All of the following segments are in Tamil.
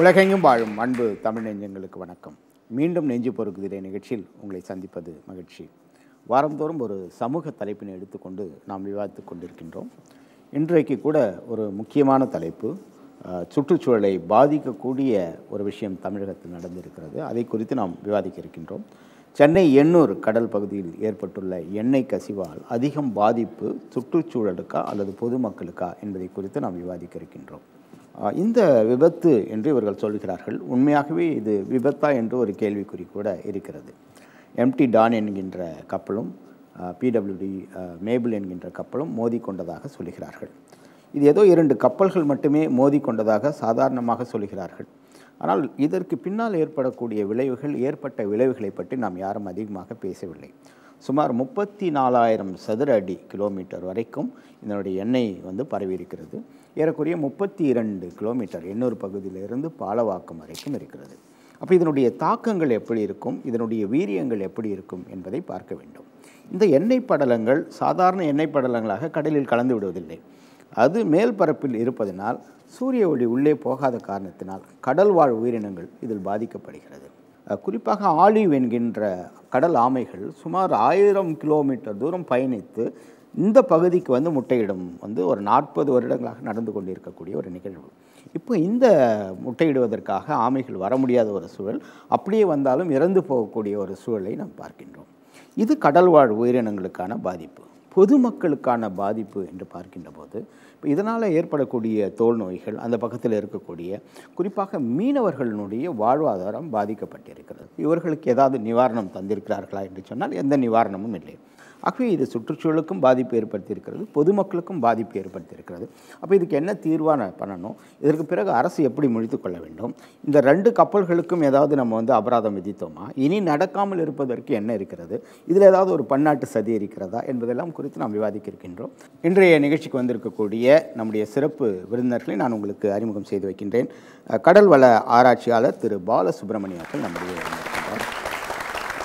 உலகெங்கும் வாழும் அன்பு தமிழ் நெஞ்சங்களுக்கு வணக்கம். மீண்டும் நெஞ்சு பொறுக்குதிரை நிகழ்ச்சியில் உங்களை சந்திப்பது மகிழ்ச்சி. வாரந்தோறும் ஒரு சமூக தலைப்பினை எடுத்துக்கொண்டு நாம் விவாதித்துக் கொண்டிருக்கின்றோம். இன்றைக்கு கூட ஒரு முக்கியமான தலைப்பு, சுற்றுச்சூழலை பாதிக்கக்கூடிய ஒரு விஷயம் தமிழகத்தில் நடந்திருக்கிறது. அதை குறித்து நாம் விவாதிக்க இருக்கின்றோம். சென்னை எண்ணூர் கடல் பகுதியில் ஏற்பட்டுள்ள எண்ணெய் கசிவால் அதிகம் பாதிப்பு சுற்றுச்சூழலுக்கா அல்லது பொதுமக்களுக்கா என்பதை குறித்து நாம் விவாதிக்க இருக்கின்றோம். இந்த விபத்து என்று இவர்கள் சொல்கிறார்கள். உண்மையாகவே இது விபத்தா என்று ஒரு கேள்விக்குறி கூட இருக்கிறது. எம்டி டான் என்கின்ற கப்பலும் பிடபிள்யூடி மேபிள் என்கின்ற கப்பலும் மோதி கொண்டதாக சொல்கிறார்கள். இது ஏதோ 2 கப்பல்கள் மட்டுமே மோதி கொண்டதாக சாதாரணமாக சொல்கிறார்கள். ஆனால் இதற்கு பின்னால் ஏற்பட்ட விளைவுகளை பற்றி நாம் யாரும் அதிகமாக பேசவில்லை. சுமார் 34,000 சதுர அடி கிலோமீட்டர் வரைக்கும் இதனுடைய எண்ணெய் பரவி இருக்கிறது. ஏறக்குறைய 32 கிலோமீட்டர் எண்ணூர் பகுதியிலிருந்து பாலவாக்கம் வரைக்கும் இருக்கிறது. அப்போ இதனுடைய தாக்கங்கள் எப்படி இருக்கும், இதனுடைய வீரியங்கள் எப்படி இருக்கும் என்பதை பார்க்க வேண்டும். இந்த எண்ணெய் படலங்கள் சாதாரண எண்ணெய் படலங்களாக கடலில் கலந்து விடுவதில்லை. அது மேல் பரப்பில் இருப்பதனால் சூரிய ஒளி உள்ளே போகாத காரணத்தினால் கடல் வாழ் உயிரினங்கள் இதில் பாதிக்கப்படுகிறது. குறிப்பாக ஆலிவ் என்கின்ற கடல் ஆமைகள் சுமார் 1000 கிலோமீட்டர் தூரம் பயணித்து இந்த பகுதிக்கு முட்டையிடும் ஒரு 40 வருடங்களாக நடந்து கொண்டிருக்கக்கூடிய ஒரு நிகழ்வு. இப்போ இந்த முட்டையிடுவதற்காக ஆமைகள் வர முடியாத ஒரு சூழல், அப்படியே வந்தாலும் இறந்து போகக்கூடிய ஒரு சூழலை நாம் பார்க்கின்றோம். இது கடல்வாழ் உயிரினங்களுக்கான பாதிப்பு. பொதுமக்களுக்கான பாதிப்பு என்று பார்க்கின்ற போது இப்போ இதனால் ஏற்படக்கூடிய தோல் நோய்கள், அந்த பக்கத்தில் இருக்கக்கூடிய குறிப்பாக மீனவர்களுடைய வாழ்வாதாரம் பாதிக்கப்பட்டிருக்கிறது. இவர்களுக்கு ஏதாவது நிவாரணம் தந்திருக்கிறார்களா என்று சொன்னால் எந்த நிவாரணமும் இல்லை. ஆகவே இது சுற்றுச்சூழலுக்கும் பாதிப்பு ஏற்படுத்தியிருக்கிறது, பொதுமக்களுக்கும் பாதிப்பு ஏற்படுத்தியிருக்கிறது. அப்போ இதுக்கு என்ன தீர்வான பண்ணணும், இதற்கு பிறகு அரசு எப்படி முழித்து கொள்ள வேண்டும், இந்த 2 கப்பல்களுக்கும் ஏதாவது நம்ம அபராதம் விதித்தோமா, இனி நடக்காமல் இருப்பதற்கு என்ன இருக்கிறது, இதில் ஏதாவது ஒரு பன்னாட்டு சதி இருக்கிறதா என்பதெல்லாம் குறித்து நாம் விவாதிக்க இருக்கின்றோம். இன்றைய நிகழ்ச்சிக்கு வந்திருக்கக்கூடிய நம்முடைய சிறப்பு விருந்தினர்களை நான் உங்களுக்கு அறிமுகம் செய்து வைக்கின்றேன். கடல் வள ஆராய்ச்சியாளர் திரு பாலசுப்ரமணியம் அவர்கள் நம்முடைய இருக்கின்றார்.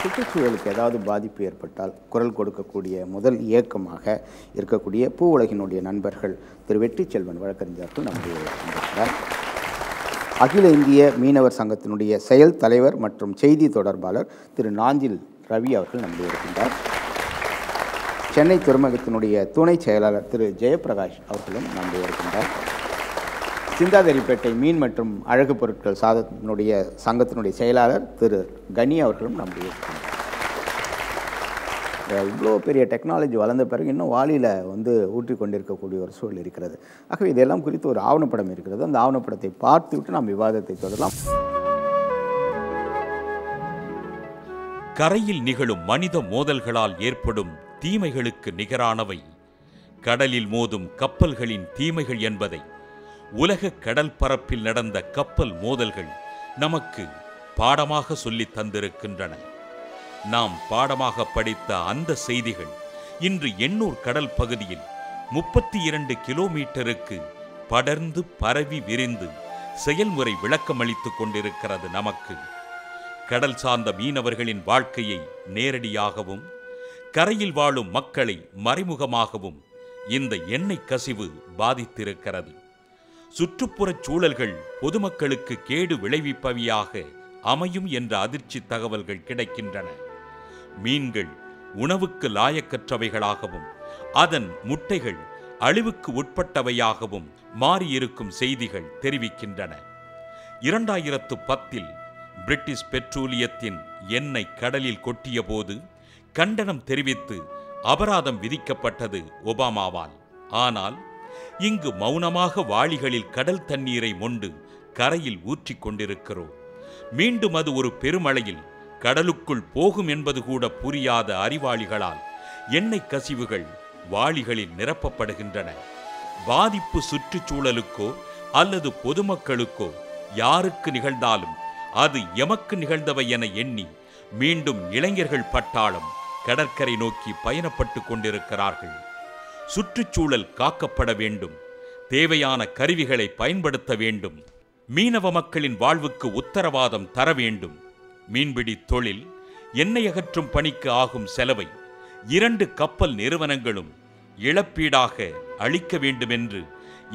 சுற்றுச்சூழலுக்கு ஏதாவது பாதிப்பு ஏற்பட்டால் குரல் கொடுக்கக்கூடிய முதல் இயக்கமாக இருக்கக்கூடிய பூ உலகினுடைய நண்பர்கள் திரு வெற்றி செல்வன் வழக்கறிஞர்கள் நம்முடைய இருக்கின்றார். அகில இந்திய மீனவர் சங்கத்தினுடைய செயல் தலைவர் மற்றும் செய்தி தொடர்பாளர் திரு நாஞ்சில் ரவி அவர்கள் நம்முடைய இருக்கின்றார். சென்னை துறைமுகத்தினுடைய துணை செயலாளர் திரு ஜெயபிரகாஷ் அவர்களும் நம்முடைய இருக்கின்றார். சிந்தாதிரிப்பேட்டை மீன் மற்றும் அழகு பொருட்கள் சங்கத்தினுடைய செயலாளர் திரு கனி அவர்களும் நம்முடைய இருக்கின்றார். இவ்வளோ பெரிய டெக்னாலஜி வளர்ந்த பிறகு இன்னும் வாளியில் ஊற்றி கொண்டிருக்கக்கூடிய ஒரு சூழல் இருக்கிறது. ஆகவே இதெல்லாம் குறித்து ஒரு ஆவணப்படம் இருக்கிறது. அந்த ஆவணப்படத்தை பார்த்துவிட்டு நாம் விவாதத்தை தொடரலாம். கரையில் நிகழும் மனித மோதல்களால் ஏற்படும் தீமைகளுக்கு நிகரானவை கடலில் மோதும் கப்பல்களின் தீமைகள் என்பதை உலக கடல் பரப்பில் நடந்த கப்பல் மோதல்கள் நமக்கு பாடமாக சொல்லித் தந்திருக்கின்றன. நாம் பாடமாக படித்த அந்த செய்திகள் இன்று எண்ணூர் கடல் பகுதியில் 32 கிலோமீட்டருக்கு படர்ந்து பரவி விரிந்து செயல்முறை விளக்கமளித்துக் கொண்டிருக்கிறது. நமக்கு கடல் சார்ந்த மீனவர்களின் வாழ்க்கையை நேரடியாகவும் கரையில் வாழும் மக்களை மறைமுகமாகவும் இந்த எண்ணெய் கசிவு பாதித்திருக்கிறது. சுற்றுப்புறச் சூழல்கள் பொதுமக்களுக்கு கேடு விளைவிப்பவையாக அமையும் என்ற அதிர்ச்சி தகவல்கள் கிடைக்கின்றன. மீன்கள் உணவுக்கு லாயக்கற்றவைகளாகவும் அதன் முட்டைகள் அழிவுக்கு உட்பட்டவையாகவும் மாறியிருக்கும் செய்திகள் தெரிவிக்கின்றன. 2010 பிரிட்டிஷ் பெட்ரோலியத்தின் எண்ணெய் கடலில் கொட்டிய போது கண்டனம் தெரிவித்து அபராதம் விதிக்கப்பட்டது ஒபாமாவால். ஆனால் இங்கு மௌனமாக வாளிகளில் கடல் தண்ணீரை மொண்டு கரையில் ஊற்றிக் கொண்டிருக்கிறோம். மீண்டும் அது ஒரு பெருமழையில் கடலுக்குள் போகும் என்பது கூட புரியாத அறிவாளிகளால் எண்ணெய் கசிவுகள் வாளிகளில் நிரப்பப்படுகின்றன. பாதிப்பு சுற்றுச்சூழலுக்கோ அல்லது பொதுமக்களுக்கோ யாருக்கு நிகழ்ந்தாலும் அது எமக்கு நிகழ்ந்தவை என எண்ணி மீண்டும் இளைஞர்கள் பட்டாளம் கடற்கரை நோக்கி பயணப்பட்டு கொண்டிருக்கிறார்கள். சுற்றுச்சூழல் காக்கப்பட வேண்டும், தேவையான கருவிகளை பயன்படுத்த வேண்டும், மீனவ மக்களின் வாழ்வுக்கு உத்தரவாதம் தர வேண்டும். மீன்பிடி தொழில் எண்ணெய் அகற்றும் பணிக்கு ஆகும் செலவை 2 கப்பல் நிறுவனங்களும் இழப்பீடாக அளிக்க வேண்டும் என்று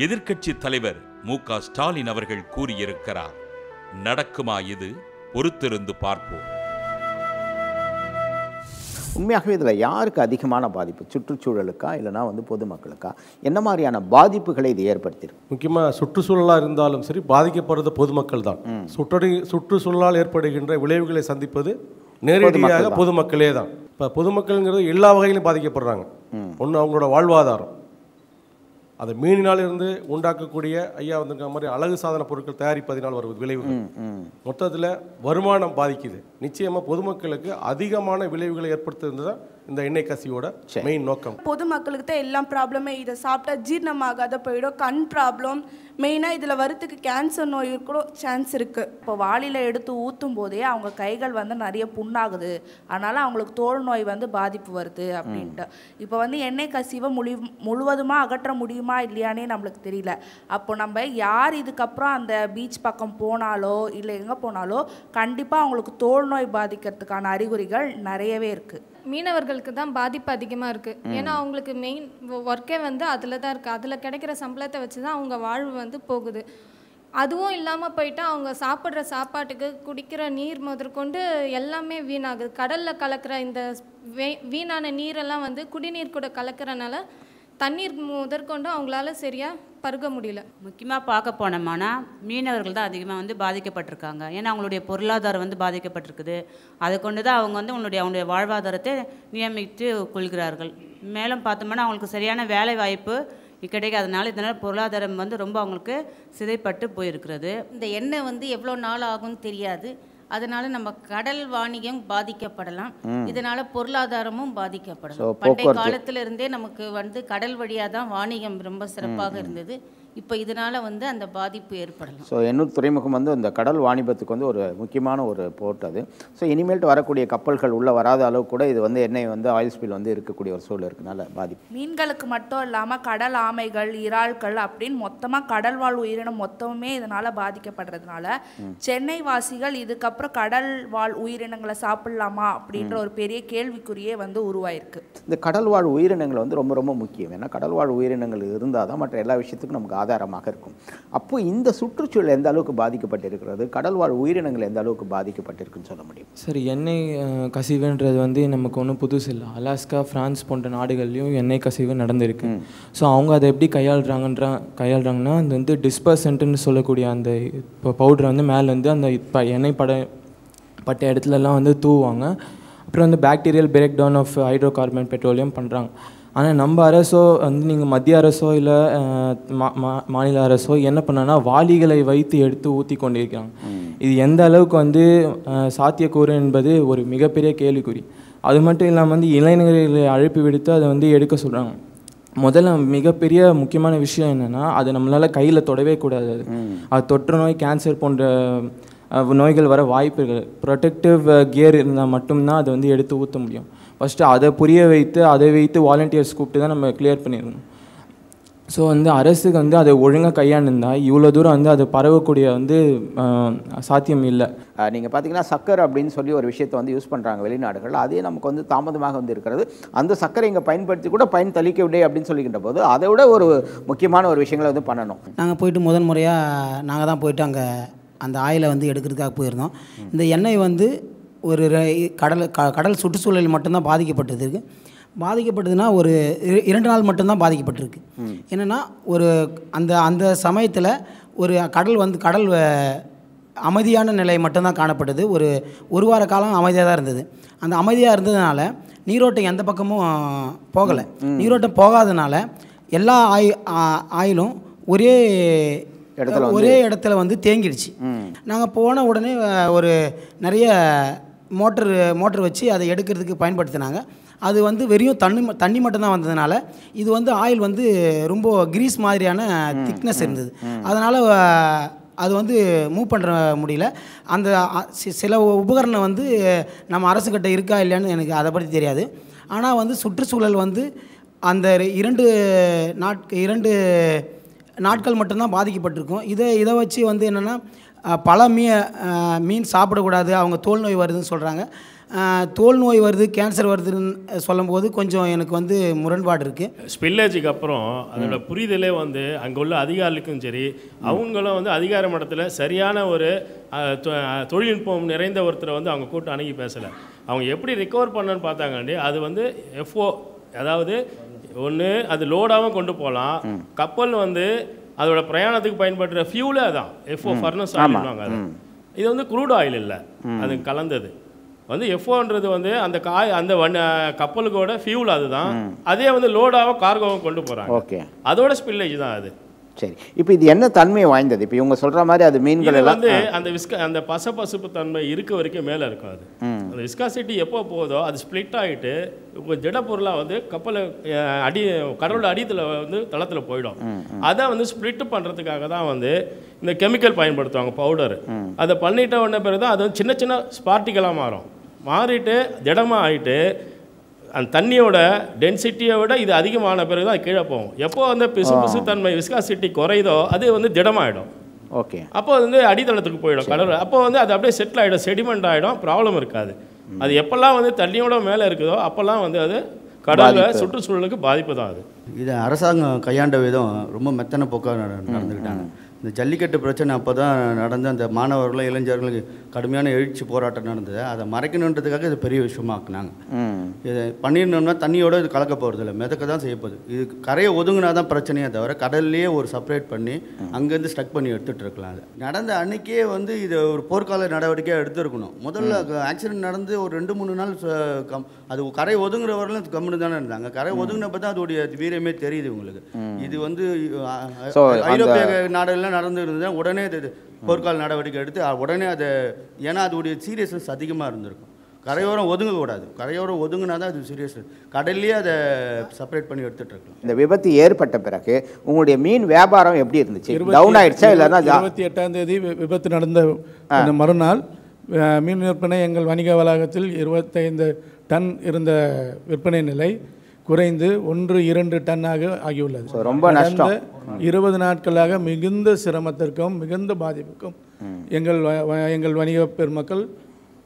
எதிர்க்கட்சி தலைவர் மு.க. ஸ்டாலின் அவர்கள் கூறியிருக்கிறார். நடக்குமா இது? பொறுத்திருந்து பார்ப்போம். உண்மையாகவே இதில் யாருக்கு அதிகமான பாதிப்பு? சுற்றுச்சூழலுக்கா இல்லைனா பொதுமக்களுக்கா? என்ன மாதிரியான பாதிப்புகளை இது ஏற்படுத்தியிருக்கு? முக்கியமாக சுற்றுச்சூழலாக இருந்தாலும் சரி, பாதிக்கப்படுறது பொதுமக்கள் தான். சுற்றுச்சூழலால் ஏற்படுகின்ற விளைவுகளை சந்திப்பது நேரடியாக பொதுமக்களே தான். இப்போ பொதுமக்கள்ங்கிறது எல்லா வகையிலும் பாதிக்கப்படுறாங்க. ஒன்று அவங்களோட வாழ்வாதாரம், அது மீனினால் இருந்து உண்டாக்கக்கூடிய ஐயா வந்திருக்க மாதிரி அழகு சாதன பொருட்கள் தயாரிப்பதினால் வருவது விளைவுகள். மொத்தத்தில் வருமானம் பாதிக்குது. நிச்சயமாக பொதுமக்களுக்கு அதிகமான விளைவுகளை ஏற்படுத்துறது தான் இந்த எண்ணெய் கசிவோட மெயின் நோக்கம். பொதுமக்களுக்கு தான் எல்லா ப்ராப்ளமே. இதை சாப்பிட்டா ஜீரணமாகாத போயிடும், கண் ப்ராப்ளம், மெயினாக இதில் வரத்துக்கு கேன்சர் நோய் கூட சான்ஸ் இருக்குது. இப்போ வாளியில் எடுத்து ஊற்றும் போதே அவங்க கைகள் நிறைய புண்ணாகுது, அதனால் அவங்களுக்கு தோல் நோய் பாதிப்பு வருது அப்படின்ட்டு. இப்போ எண்ணெய் கசிவை முழுவதுமாக அகற்ற முடியுமா இல்லையானே நம்மளுக்கு தெரியல. அப்போ நம்ம யார் இதுக்கப்புறம் அந்த பீச் பக்கம் போனாலோ இல்லை எங்கே போனாலோ கண்டிப்பாக அவங்களுக்கு தோல் நோய் பாதிக்கிறதுக்கான அறிகுறிகள் நிறையவே இருக்குது. மீனவர்களுக்கு தான் பாதிப்பு அதிகமாக இருக்குது. ஏன்னா அவங்களுக்கு மெயின் ஒர்க்கே அதில் தான் இருக்குது. அதில் கிடைக்கிற சம்பளத்தை வச்சு தான் அவங்க வாழ்வு போகுது. அதுவும் இல்லாமல் போயிட்டு அவங்க சாப்பிட்ற சாப்பாட்டுக்கு குடிக்கிற நீர் முதற்கொண்டு எல்லாமே வீணாகுது. கடலில் கலக்கிற இந்த வீணான நீரெல்லாம் குடிநீர் கூட கலக்கிறனால தண்ணீர் முதற்கொண்டு அவங்களால சரியாக பருக முடியல. முக்கியமாக பார்க்க போனோம்னா மீனவர்கள் தான் அதிகமாக பாதிக்கப்பட்டிருக்காங்க. ஏன்னா அவங்களுடைய பொருளாதாரம் பாதிக்கப்பட்டிருக்குது. அதை கொண்டு தான் அவங்க அவங்களுடைய வாழ்வாதாரத்தை நியமித்து கொள்கிறார்கள். மேலும் பார்த்தோம்னா அவங்களுக்கு சரியான வேலை வாய்ப்பு கிடைக்காதனால இதனால் பொருளாதாரம் ரொம்ப அவங்களுக்கு சிதைப்பட்டு போயிருக்கிறது. இந்த எண்ணெய் எவ்வளோ நாள் ஆகும்னு தெரியாது. அதனால நம்ம கடல் வாணிகம் பாதிக்கப்படலாம். இதனால பொருளாதாரமும் பாதிக்கப்படலாம். பண்டைய காலத்துல இருந்தே நமக்கு கடல் வழியாக தான் வாணிகம் ரொம்ப சிறப்பாக இருந்தது. இப்போ இதனால அந்த பாதிப்பு ஏற்படலாம். ஸோ எண்ணூர் துறைமுகம் அந்த கடல் வாணிபத்துக்கு ஒரு முக்கியமான ஒரு போர்ட் அது. ஸோ இனிமேல்ட்டு வரக்கூடிய கப்பல்கள் உள்ளே வராத அளவு கூட இது எண்ணெய் ஆயில் ஸ்பில் இருக்கக்கூடிய ஒரு சூழல் இருக்கனால பாதிப்பு. மீன்களுக்கு மட்டும் இல்லாமல் கடல் ஆமைகள், இறால்கள் அப்படின்னு மொத்தமாக கடல் வாழ் உயிரினம் மொத்தமுமே இதனால் பாதிக்கப்படுறதுனால சென்னை வாசிகள் இதுக்கப்புறம் கடல் வாழ் உயிரினங்களை சாப்பிடலாமா அப்படின்ற ஒரு பெரிய கேள்விக்குறியே உருவாயிருக்கு. இந்த கடல் வாழ் உயிரினங்கள் ரொம்ப ரொம்ப முக்கியம். ஏன்னா கடல் வாழ் உயிரினங்கள் இருந்தால் தான் மற்ற எல்லா விஷயத்துக்கும் நமக்கு ஆதாரமாக இருக்கும். அப்போ இந்த சுற்றுச்சூழல் எந்த அளவுக்கு பாதிக்கப்பட்டிருக்கிறது, கடல் வாழ் உயிரினங்கள் எந்த அளவுக்கு பாதிக்கப்பட்டிருக்குன்னு சொல்ல முடியும்? சரி, எண்ணெய் கசிவுன்றது நமக்கு ஒன்றும் புதுசு இல்லை. அலாஸ்கா, ஃப்ரான்ஸ் போன்ற நாடுகள்லையும் எண்ணெய் கசிவு நடந்திருக்கு. ஸோ அவங்க அதை எப்படி கையாளுறாங்கன்னா அந்த டிஸ்பர்சன்ட்னு சொல்லக்கூடிய அந்த இப்போ பவுடரை மேலே அந்த எண்ணெய் பட்ட இடத்துலலாம் தூவாங்க. அப்புறம் bacterial breakdown of hydrocarbon petroleum பண்ணுறாங்க. ஆனால் நம்ம அரசோ நீங்கள் மத்திய அரசோ இல்லை மாநில அரசோ என்ன பண்ணான்னா வாளிகளை வைத்து எடுத்து ஊற்றி கொண்டிருக்கிறாங்க. இது எந்த அளவுக்கு சாத்தியக்கூறு என்பது ஒரு மிகப்பெரிய கேள்விக்குறி. அது மட்டும் இல்லாமல் இளைஞர்களை அழைப்பு விடுத்து அதை எடுக்க சொல்கிறாங்க. முதல்ல மிகப்பெரிய முக்கியமான விஷயம் என்னென்னா, அது நம்மளால் கையில் தொடவே கூடாது. அது தொற்று நோய், கேன்சர் போன்ற நோய்கள் வர வாய்ப்புகள். ப்ரொடெக்டிவ் கியர் இருந்தால் மட்டும்தான் அதை எடுத்து ஊற்ற முடியும். ஃபஸ்ட்டு அதை புரிய வைத்து அதை வைத்து வாலண்டியர்ஸ் கூப்பிட்டு தான் நம்ம கிளியர் பண்ணிடணும். ஸோ அரசுக்கு அதை ஒழுங்காக கையாண்டிருந்தால் இவ்வளோ தூரம் அது பரவக்கூடிய சாத்தியம் இல்லை. நீங்கள் பார்த்தீங்கன்னா சக்கரை அப்படின்னு சொல்லி ஒரு விஷயத்தை யூஸ் பண்ணுறாங்க வெளிநாடுகள். அதே நமக்கு தாமதமாக இருக்கிறது. அந்த சக்கரை இங்கே பயன்படுத்தி கூட பயன் தளிக்கவில்லை அப்படின்னு சொல்லிக்கின்ற போது அதை விட ஒரு முக்கியமான ஒரு விஷயங்களை பண்ணணும். நாங்கள் போயிட்டு முதன் முறையாக நாங்கள் தான் போயிட்டு அங்கே அந்த ஆயிலை எடுக்கிறதுக்காக போயிருந்தோம். இந்த எண்ணெய் ஒரு கடல் சுற்றுச்சூழலில் மட்டும்தான் பாதிக்கப்பட்டதுன்னா ஒரு 2 நாள் மட்டும்தான் பாதிக்கப்பட்டிருக்கு. என்னென்னா ஒரு அந்த சமயத்தில் ஒரு கடல் அமைதியான நிலை மட்டும்தான் காணப்பட்டது. ஒரு வார காலம் அமைதியாக தான் இருந்தது. அந்த அமைதியாக இருந்ததுனால நீரோட்டம் எந்த பக்கமும் போகலை. நீரோட்டம் போகாதனால எல்லா ஆயிலும் ஒரே இடத்துல தேங்கிடுச்சு. நாங்கள் போன உடனே ஒரு நிறைய மோட்டர் வச்சு அதை எடுக்கிறதுக்கு பயன்படுத்தினாங்க. அது வெறும் தண்ணி மட்டும்தான் வந்ததுனால இது ஆயில் ரொம்ப கிரீஸ் மாதிரியான திக்னஸ் இருந்தது. அதனால் அது மூவ் பண்ணுற முடியல. அந்த சில உபகரணம் நம்ம அரசுக்கிட்ட இருக்கா இல்லையான்னு எனக்கு அதை பற்றி தெரியாது. ஆனால் சுற்றுச்சூழல் அந்த 2 நாட்கள் மட்டும்தான் பாதிக்கப்பட்டிருக்கும். இதை வச்சு என்னென்னா பல மீன் சாப்பிடக்கூடாது, அவங்க தோல் நோய் வருதுன்னு சொல்கிறாங்க. தோல் நோய் வருது, கேன்சர் வருதுன்னு சொல்லும்போது கொஞ்சம் எனக்கு வந்து முரண்பாடு இருக்குது. ஸ்பில்லேஜுக்கு அப்புறம் அதோட புரிதலே வந்து அங்கே உள்ள அதிகாரிகளுக்கும் சரி, அவங்களும் வந்து அதிகார மட்டத்தில் சரியான ஒரு தொழில்நுட்பம் நிறைந்த ஒருத்தரை வந்து அவங்க கூட்டம் அணுகி பேசலை. அவங்க எப்படி ரிகவர் பண்ணணும்னு பார்த்தாங்கண்டி, அது வந்து எஃப்ஓ, அதாவது ஒன்று அது லோடாகவும் கொண்டு போகலாம். கப்பல் வந்து அதோட பிரயாணத்துக்கு பயன்படுற ஃபியூலே அதான் எஃப்ஓ ஃபர்னஸ் ஆகிடுவாங்க. அது இது வந்து க்ரூட் ஆயில் இல்லை, அது கலந்தது வந்து எஃப்ஓன்றது வந்து அந்த அந்த கப்பலுக்கோட ஃபியூல் அதுதான். அதே வந்து லோடாகவும் கார்கோவும் கொண்டு போகிறாங்க. ஓகே, அதோட ஸ்பில்லேஜ் தான் அது. சரி, இப்போ இது என்ன தன்மையை வாய்ந்தது? இப்போ இவங்க சொல்கிற மாதிரி அது மீன்கள் எல்லாம் வந்து அந்த பசப்பசுப்பு தன்மை இருக்க வரைக்கும் மேலே இருக்கும். அது அந்த விஸ்காசிட்டி எப்போ போதோ அது ஸ்ப்ளிட் ஆகிட்டு திடப்பொருளாக வந்து கப்பலை கடலோட அடியில் வந்து தளத்தில் போயிடும். அதை வந்து ஸ்ப்ளிட் பண்ணுறதுக்காக தான் வந்து இந்த கெமிக்கல் பயன்படுத்துவாங்க, பவுடர். அதை பண்ணிட்ட உடனே பிறகு தான் அது வந்து சின்ன சின்ன ஸ்பார்ட்டிக்கலாக மாறிட்டு திடமாக ஆகிட்டு அந்த தண்ணியோட டென்சிட்டியை விட இது அதிகமான பிறகு தான் கீழே போகும். எப்போ வந்து பிசு தன்மை விஸ்காசிட்டி குறையுதோ அது வந்து திடமாகிடும். ஓகே, அப்போ வந்து அடித்தளத்துக்கு போயிடும் கடல். அப்போ வந்து அது அப்படியே செட்டில் ஆகிடும், செடிமெண்ட் ஆகிடும், ப்ராப்ளம் இருக்காது. அது எப்போல்லாம் வந்து தண்ணியோட மேலே இருக்குதோ அப்போல்லாம் வந்து அது கடலில் சுற்றுச்சூழலுக்கு பாதிப்பு தான். அது இதை அரசாங்கம் கையாண்ட விதம் ரொம்ப மெத்தன போக்காக நடந்துக்கிட்டாங்க. இந்த ஜல்லிக்கட்டு பிரச்சனை அப்போ தான் நடந்து அந்த மாணவர்களும் இளைஞர்களுக்கு கடுமையான எழுச்சி போராட்டம் நடந்தது. அதை மறைக்கணுன்றதுக்காக இது பெரிய விஷயமாக்குனாங்க. இதை பண்ணிடணும்னா தண்ணியோட இது கலக்க போகிறதில்ல, மிதக்க தான் செய்யப்போகுது. இது கரையை ஒதுங்கினா தான் பிரச்சனையே தவிர கடல்லையே ஒரு செப்பரேட் பண்ணி அங்கேருந்து ஸ்டக் பண்ணி எடுத்துகிட்டு இருக்கலாம். அது நடந்த அன்றைக்கே வந்து இது ஒரு போர்க்கால நடவடிக்கையாக எடுத்துருக்கணும். முதல்ல ஆக்சிடென்ட் நடந்து ஒரு 2-3 நாள் அது கரை ஒதுங்குறவர்களும் கம்முன்னு தானே இருந்தாங்க. கரை ஒதுங்கினப்போ தான் அதோடைய வீரமே தெரியுது உங்களுக்கு. இது வந்து ஐரோப்பிய நாடுகள் நடந்து இருந்தது உடனே போர்க்கால நடவடிக்கை எடுத்து உடனே அதை, ஏன்னா அதோடைய சீரியஸ்னஸ் அதிகமாக இருந்திருக்கும். கரையோரம் ஒதுங்கக்கூடாது, கரையோரம் ஒதுங்கினா தான் அது சீரியஸ். கடல்லையே அதை செப்பரேட் பண்ணி எடுத்துகிட்டு இருக்கலாம். இந்த விபத்து ஏற்பட்ட பிறகு உங்களுடைய மீன் வியாபாரம் எப்படி இருந்துச்சு? டவுன் ஆயிடுச்சா? இல்லைன்னா 28ஆம் தேதி விபத்து நடந்த மறுநாள் மீன் விற்பனை எங்கள் வணிக வளாகத்தில் 25 டன் இருந்த விற்பனை நிலை குறைந்து 1-2 டன்னாக ஆகியுள்ளது. ரொம்ப நஷ்டம். 20 நாட்களாக மிகுந்த சிரமத்திற்கும் மிகுந்த பாதிப்புக்கும் எங்கள் வணிக பெருமக்கள்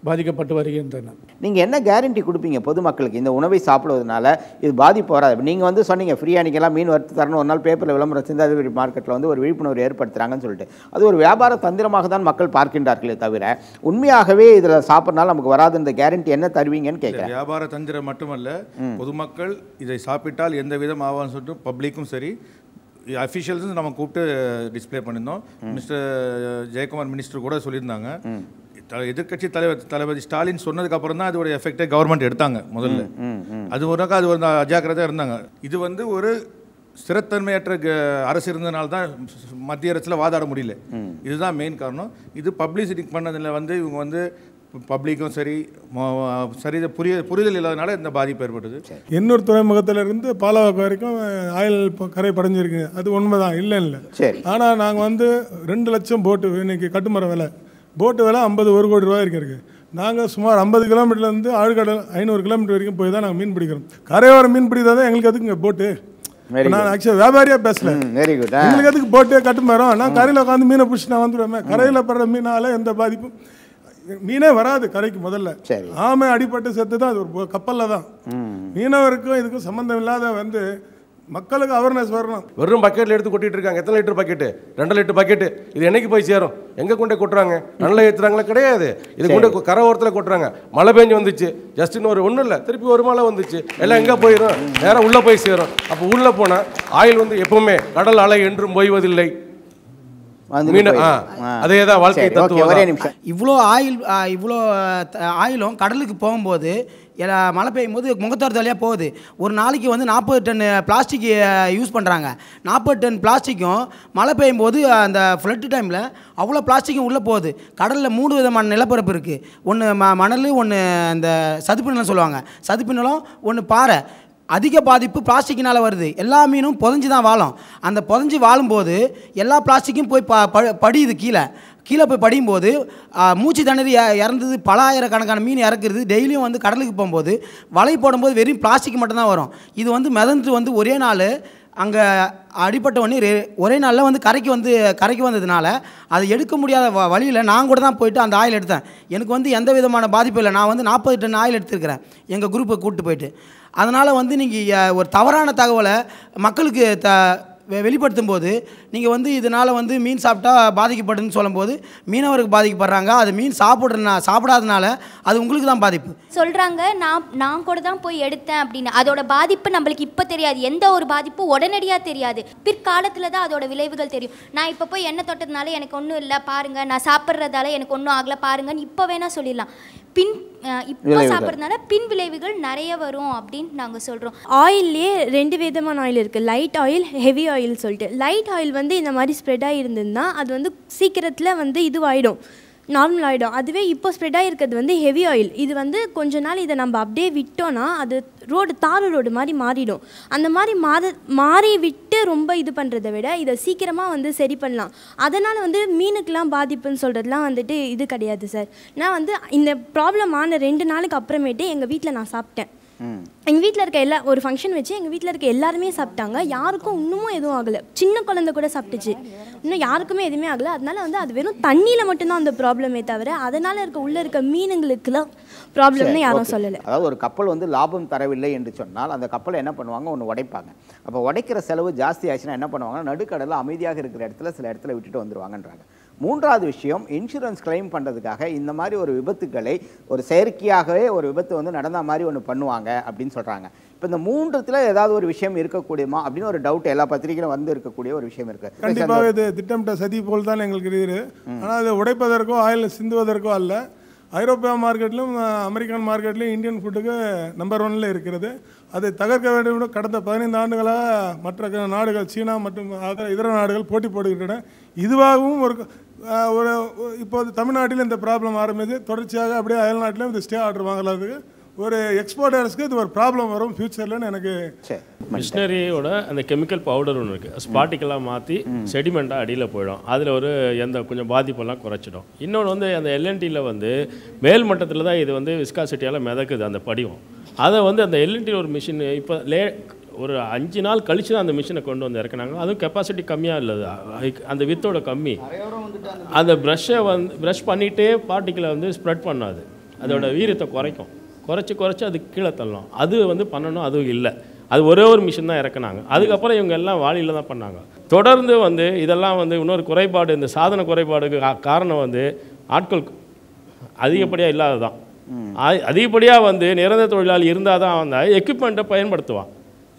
பாதிக்கப்பட்டு வருகின்றனர். நீங்கள் என்ன கேரண்டி கொடுப்பீங்க பொதுமக்களுக்கு இந்த உணவை சாப்பிடுவதனால இது பாதிப்பு வராது? நீங்கள் வந்து சொன்னீங்க ஃப்ரீயாக நீங்கள்லாம் மீன் வறுத்து தரணும், ஒரு நாள் பேப்பரில் விளம்பரம் செஞ்சு அது மார்க்கெட்டில் வந்து ஒரு விழிப்புணர்வு ஏற்படுத்துகிறாங்கன்னு சொல்லிட்டு அது ஒரு வியாபார தந்திரமாக தான் மக்கள் பார்க்கின்றார்களே தவிர உண்மையாகவே இதில் சாப்பிட்றதுனால நமக்கு வராது இந்த கேரண்டி என்ன தருவீங்கன்னு கேட்குறேன். வியாபார தந்திரம் மட்டுமல்ல, பொதுமக்கள் இதை சாப்பிட்டால் எந்த விதம் ஆவான்னு சொல்லிட்டு பப்ளிக்கும் சரி அஃபிஷியல்ஸும் நம்ம கூப்பிட்டு டிஸ்பிளே பண்ணியிருந்தோம். மிஸ்டர் ஜெயக்குமார் மினிஸ்டர் கூட சொல்லியிருந்தாங்க. எதிர்கட்சி தளபதி ஸ்டாலின் சொன்னதுக்கு அப்புறம் தான் அதோட எஃபெக்டை கவர்மெண்ட் எடுத்தாங்க. முதல்ல அது ஒரு அஜாக்கிரதையாக இருந்தாங்க. இது வந்து ஒரு ஸ்திரத்தன்மையற்ற அரசு இருந்ததுனால தான் மத்திய அரசில் வாதாட முடியல. இதுதான் மெயின் காரணம். இது பப்ளிசிட்டி பண்ணதில் வந்து இவங்க வந்து பப்ளிக்கும் சரி புரிதல் இல்லாதனால இந்த பாதிப்பு ஏற்பட்டது. எண்ணூர் துறைமுகத்திலிருந்து பாலவாக்கு வரைக்கும் ஆயில் கரை படைஞ்சிருக்கு, அது உண்மைதான், இல்லை. ஆனால் நாங்கள் வந்து 2 லட்சம் போட்டு இன்னைக்கு கட்டுமர விலை போட்டு விலை 1 கோடி ரூபாய் இருக்கு. நாங்கள் சுமார் 50 கிலோமீட்டர்லேருந்து ஆழ்கடல் 500 கிலோமீட்டர் வரைக்கும் போய் தான் நாங்கள் மீன் பிடிக்கிறோம். கரையோரம் மீன் பிடித்தா தான் எங்களுக்கு அதுக்கு போட்டு. நான் ஆக்சுவலாக வியாபாரியாக பேசல, எங்களுக்கு அதுக்கு போட்டு கட்டுமரம். நான் கரையில் உட்காந்து மீனை பிடிச்சி நான் வந்துடுவேன். கரையில் படுற மீனால எந்த பாதிப்பும் மீனே வராது கரைக்கு. முதல்ல ஆமை அடிபட்டு செத்து தான் அது ஒரு கப்பலில் தான். மீனவருக்கும் இதுக்கும் சம்மந்தம் இல்லாத வந்து மக்களுக்கு அவேர்னஸ் வரணும். வெறும் பக்கெட்டில் எடுத்து கொட்டிட்டு இருக்காங்க. எத்தனை லிட்டர் பக்கெட்டு? 2 litre bucket. இது என்னைக்கு போய் சேரும்? எங்கே கொண்டே கொட்டுறாங்க? நல்லா ஏற்றுறாங்களா? கிடையாது. இது கொண்டு கரை ஓரத்தில் கொட்டுறாங்க. மழை பெஞ்சு வந்துச்சு, ஜஸ்ட் இன்னொரு ஒன்றும் இல்லை, திருப்பி ஒரு மழை வந்துச்சு, எல்லாம் எங்கே போயிடும்? நேரம் உள்ளே போய் சேரும். அப்போ உள்ளே போனால் ஆயில் வந்து எப்பவுமே கடல் அலை என்றும் ஓய்வதில்லை. அதே தான் வாழ்க்கை தத்துவம். இவ்வளோ ஆயிலும் கடலுக்கு போகும்போது மழை பெய்யும் போது முகத்தோர வழியாக போகுது. ஒரு நாளைக்கு வந்து 40 டன் பிளாஸ்டிக் யூஸ் பண்ணுறாங்க. 40 டன் பிளாஸ்டிக்கும் மழை பெய்யும் போது அந்த ஃப்ளட் டைமில் அவ்வளோ பிளாஸ்டிக்கும் உள்ளே போகுது. கடலில் 3 விதமான நிலப்பரப்பு இருக்குது. ஒன்று மணல், ஒன்று அந்த சதுப்பு நிலம் சொல்லுவாங்க, சதுப்பு நிலம், ஒன்று பாறை. அதிக பாதிப்பு பிளாஸ்டிக்கினால் வருது. எல்லா மீனும் புதஞ்சு தான் வாழும். அந்த புதஞ்சு வாழும்போது எல்லா பிளாஸ்டிக்கும் போய் படியுது கீழே போய் படியும் போது மூச்சு திணறி இறந்தது பல ஆயிரக்கணக்கான மீன் இறக்குறது. டெய்லியும் வந்து கடலுக்கு போகும்போது வலை போடும்போது வெறும் பிளாஸ்டிக் மட்டும்தான் வரும். இது வந்து மிதந்து வந்து ஒரே நாள் அங்கே அடிப்பட்ட உடனே ஒரே நாளில் வந்து கரைக்கு வந்ததுனால அதை எடுக்க முடியாத வழியில் நான் கூட தான் போயிட்டு அந்த ஆயில் எடுத்தேன். எனக்கு வந்து எந்த விதமான பாதிப்பும் இல்லை. நான் வந்து 40 டன் ஆயில் எடுத்துருக்கிறேன் எங்கள் குரூப்பை கூப்பிட்டு போயிட்டு. அதனால் வந்து நீங்கள் ஒரு தவறான தகவலை மக்களுக்கு வெளிப்படுத்தும் போது நீங்கள் வந்து இதனால் வந்து மீன் சாப்பிட்டா பாதிக்கப்படுதுன்னு சொல்லும்போது மீனவருக்கு பாதிக்கப்படுறாங்க. அது மீன் சாப்பிடாதனால அது உங்களுக்கு தான் பாதிப்பு சொல்கிறாங்க. நான் கூட தான் போய் எடுத்தேன் அப்படின்னு. அதோட பாதிப்பு நம்மளுக்கு இப்போ தெரியாது. எந்த ஒரு பாதிப்பும் உடனடியாக தெரியாது. பிற்காலத்தில் தான் அதோட விளைவுகள் தெரியும். நான் இப்போ போய் எண்ணெய் தொட்டதுனால எனக்கு ஒன்றும் இல்லை பாருங்கள், நான் சாப்பிட்றதால எனக்கு ஒன்றும் ஆகலை பாருங்கன்னு இப்போ வேணால் சொல்லிடலாம். இப்போ சாப்பிட்றதுனால பின் விளைவுகள் நிறைய வரும் அப்படின்னு நாங்கள் சொல்கிறோம். ஆயிலே 2 விதமான ஆயில் இருக்குது, லைட் ஆயில், ஹெவி ஆயில் சொல்லிட்டு. லைட் ஆயில் வந்து இந்த மாதிரி ஸ்ப்ரெட் ஆகிருந்ததுன்னா அது வந்து சீக்கிரத்தில் வந்து இதுவாகிடும், நார்மல் ஆகிடும். அதுவே இப்போ ஸ்ப்ரெட் ஆகிருக்கிறது வந்து ஹெவி ஆயில். இது வந்து கொஞ்ச நாள் இதை நம்ம அப்படியே விட்டோன்னா அது தார் ரோடு மாதிரி மாறிடும். அந்த மாதிரி மாறி விட்டு ரொம்ப இது பண்ணுறதை விட இதை சீக்கிரமாக வந்து சரி பண்ணலாம். அதனால் வந்து மீனுக்கெலாம் பாதிப்புன்னு சொல்கிறதுலாம் வந்துட்டு இது கிடையாது சார். நான் வந்து இந்த ப்ராப்ளம் ஆன 2 நாளுக்கு அப்புறமேட்டு எங்கள் வீட்டில் நான் சாப்பிட்டேன். எங்கள் வீட்டில் இருக்க ஒரு ஃபங்க்ஷன் வச்சு எங்கள் வீட்டில் இருக்க எல்லாருமே சாப்பிட்டாங்க. யாருக்கும் இன்னமும் எதுவும் ஆகலை. சின்ன குழந்தை கூட சாப்பிட்டுச்சு, இன்னும் யாருக்குமே எதுவுமே ஆகலை. அதனால வந்து அது வெறும் தண்ணியில் மட்டும்தான் அந்த ப்ராப்ளமே தவிர அதனால் உள்ளே இருக்க மீனுங்களுக்குலாம் ப்ராப்ளம்னு யாரும் சொல்லலை. அதாவது ஒரு கப்பல் வந்து லாபம் தரவில்லை என்று சொன்னால் அந்த கப்பலை என்ன பண்ணுவாங்க, ஒன்று உடைப்பாங்க. அப்போ உடைக்கிற செலவு ஜாஸ்தி ஆச்சுன்னா என்ன பண்ணுவாங்க, நடுக்கடலில் அமைதியாக இருக்கிற இடத்துல சில இடத்துல விட்டுட்டு வந்துடுவாங்கன்றாங்க. 3வது விஷயம், இன்சூரன்ஸ் கிளைம் பண்ணுறதுக்காக இந்த மாதிரி ஒரு விபத்துக்களை ஒரு செயற்கையாகவே ஒரு விபத்து வந்து நடந்த மாதிரி ஒன்று பண்ணுவாங்க அப்படின்னு சொல்கிறாங்க. இப்போ இந்த 3த்துல ஏதாவது ஒரு விஷயம் இருக்கக்கூடியமா அப்படின்னு ஒரு டவுட் எல்லா பத்திரிகையிலும் வந்து இருக்கக்கூடிய ஒரு விஷயம் இருக்குது. கண்டிப்பாக இது திட்டமிட்ட சதி போல் தான் எங்களுக்கு இருக்குது. ஆனால் அது உடைப்பதற்கோ ஆயில் சிந்துவதற்கோ அல்ல. ஐரோப்பியா மார்க்கெட்லையும் அமெரிக்கன் மார்க்கெட்லையும் இந்தியன் ஃபுட்டுக்கு நம்பர் 1ல் இருக்கிறது. அதை தகர்க்க வேண்டும். கடந்த 15 ஆண்டுகளாக மற்ற நாடுகள், சீனா மற்றும் இதர நாடுகள் போட்டி போடுகின்றன. இதுவாகவும் ஒரு இப்போது தமிழ்நாட்டில் இந்த ப்ராப்ளம் ஆரம்பித்து தொடர்ச்சியாக அப்படியே அயல் நாட்டிலும் இந்த ஸ்டே ஆர்டர் வாங்கலாதுக்கு ஒரு எக்ஸ்போர்ட்டர்ஸ்க்கு இது ஒரு ப்ராப்ளம் வரும் ஃபியூச்சர்லன்னு எனக்கு. மிஷினரியோட அந்த கெமிக்கல் பவுடர் ஒன்று இருக்குது, ஸ்பாட்டிக்கெல்லாம் மாற்றி செடிமெண்ட்டாக அடியில் போயிடும். அதில் கொஞ்சம் பாதிப்பெல்லாம் குறைச்சிடும். இன்னொன்று வந்து அந்த எல்என்டியில் வந்து மேல் மட்டத்தில் தான் இது வந்து விஸ்காசிட்டியால் மிதக்குது அந்த படிவம். அதை வந்து அந்த எல்என்டியில் ஒரு மிஷின் இப்போ ஒரு 5 நாள் கழிச்சு தான் அந்த மிஷினை கொண்டு வந்து இறக்குனாங்க. அதுவும் கெப்பாசிட்டி கம்மியாக இல்லை, அந்த வித்தோட கம்மி. அந்த ப்ரஷ் பண்ணிகிட்டே பார்ட்டிக்கிளை வந்து ஸ்ப்ரெட் பண்ணாது, அதோட வீரத்தை குறைச்சி அது கீழே தள்ளணும். அது வந்து பண்ணணும், அதுவும் இல்லை. அது ஒரே ஒரு மிஷின் தான் இறக்குனாங்க. அதுக்கப்புறம் இவங்க எல்லாம் வாளியில் தான் பண்ணாங்க. தொடர்ந்து வந்து இதெல்லாம் வந்து இன்னொரு குறைபாடு, இந்த சாதன குறைபாடுக்கு காரணம் வந்து ஆட்கள் அதிகப்படியாக இல்லாதது தான். அதிகப்படியாக வந்து நிரந்தர தொழிலாளி இருந்தால் தான் வந்து எக்யூப்மெண்ட்டை பயன்படுத்துவான்.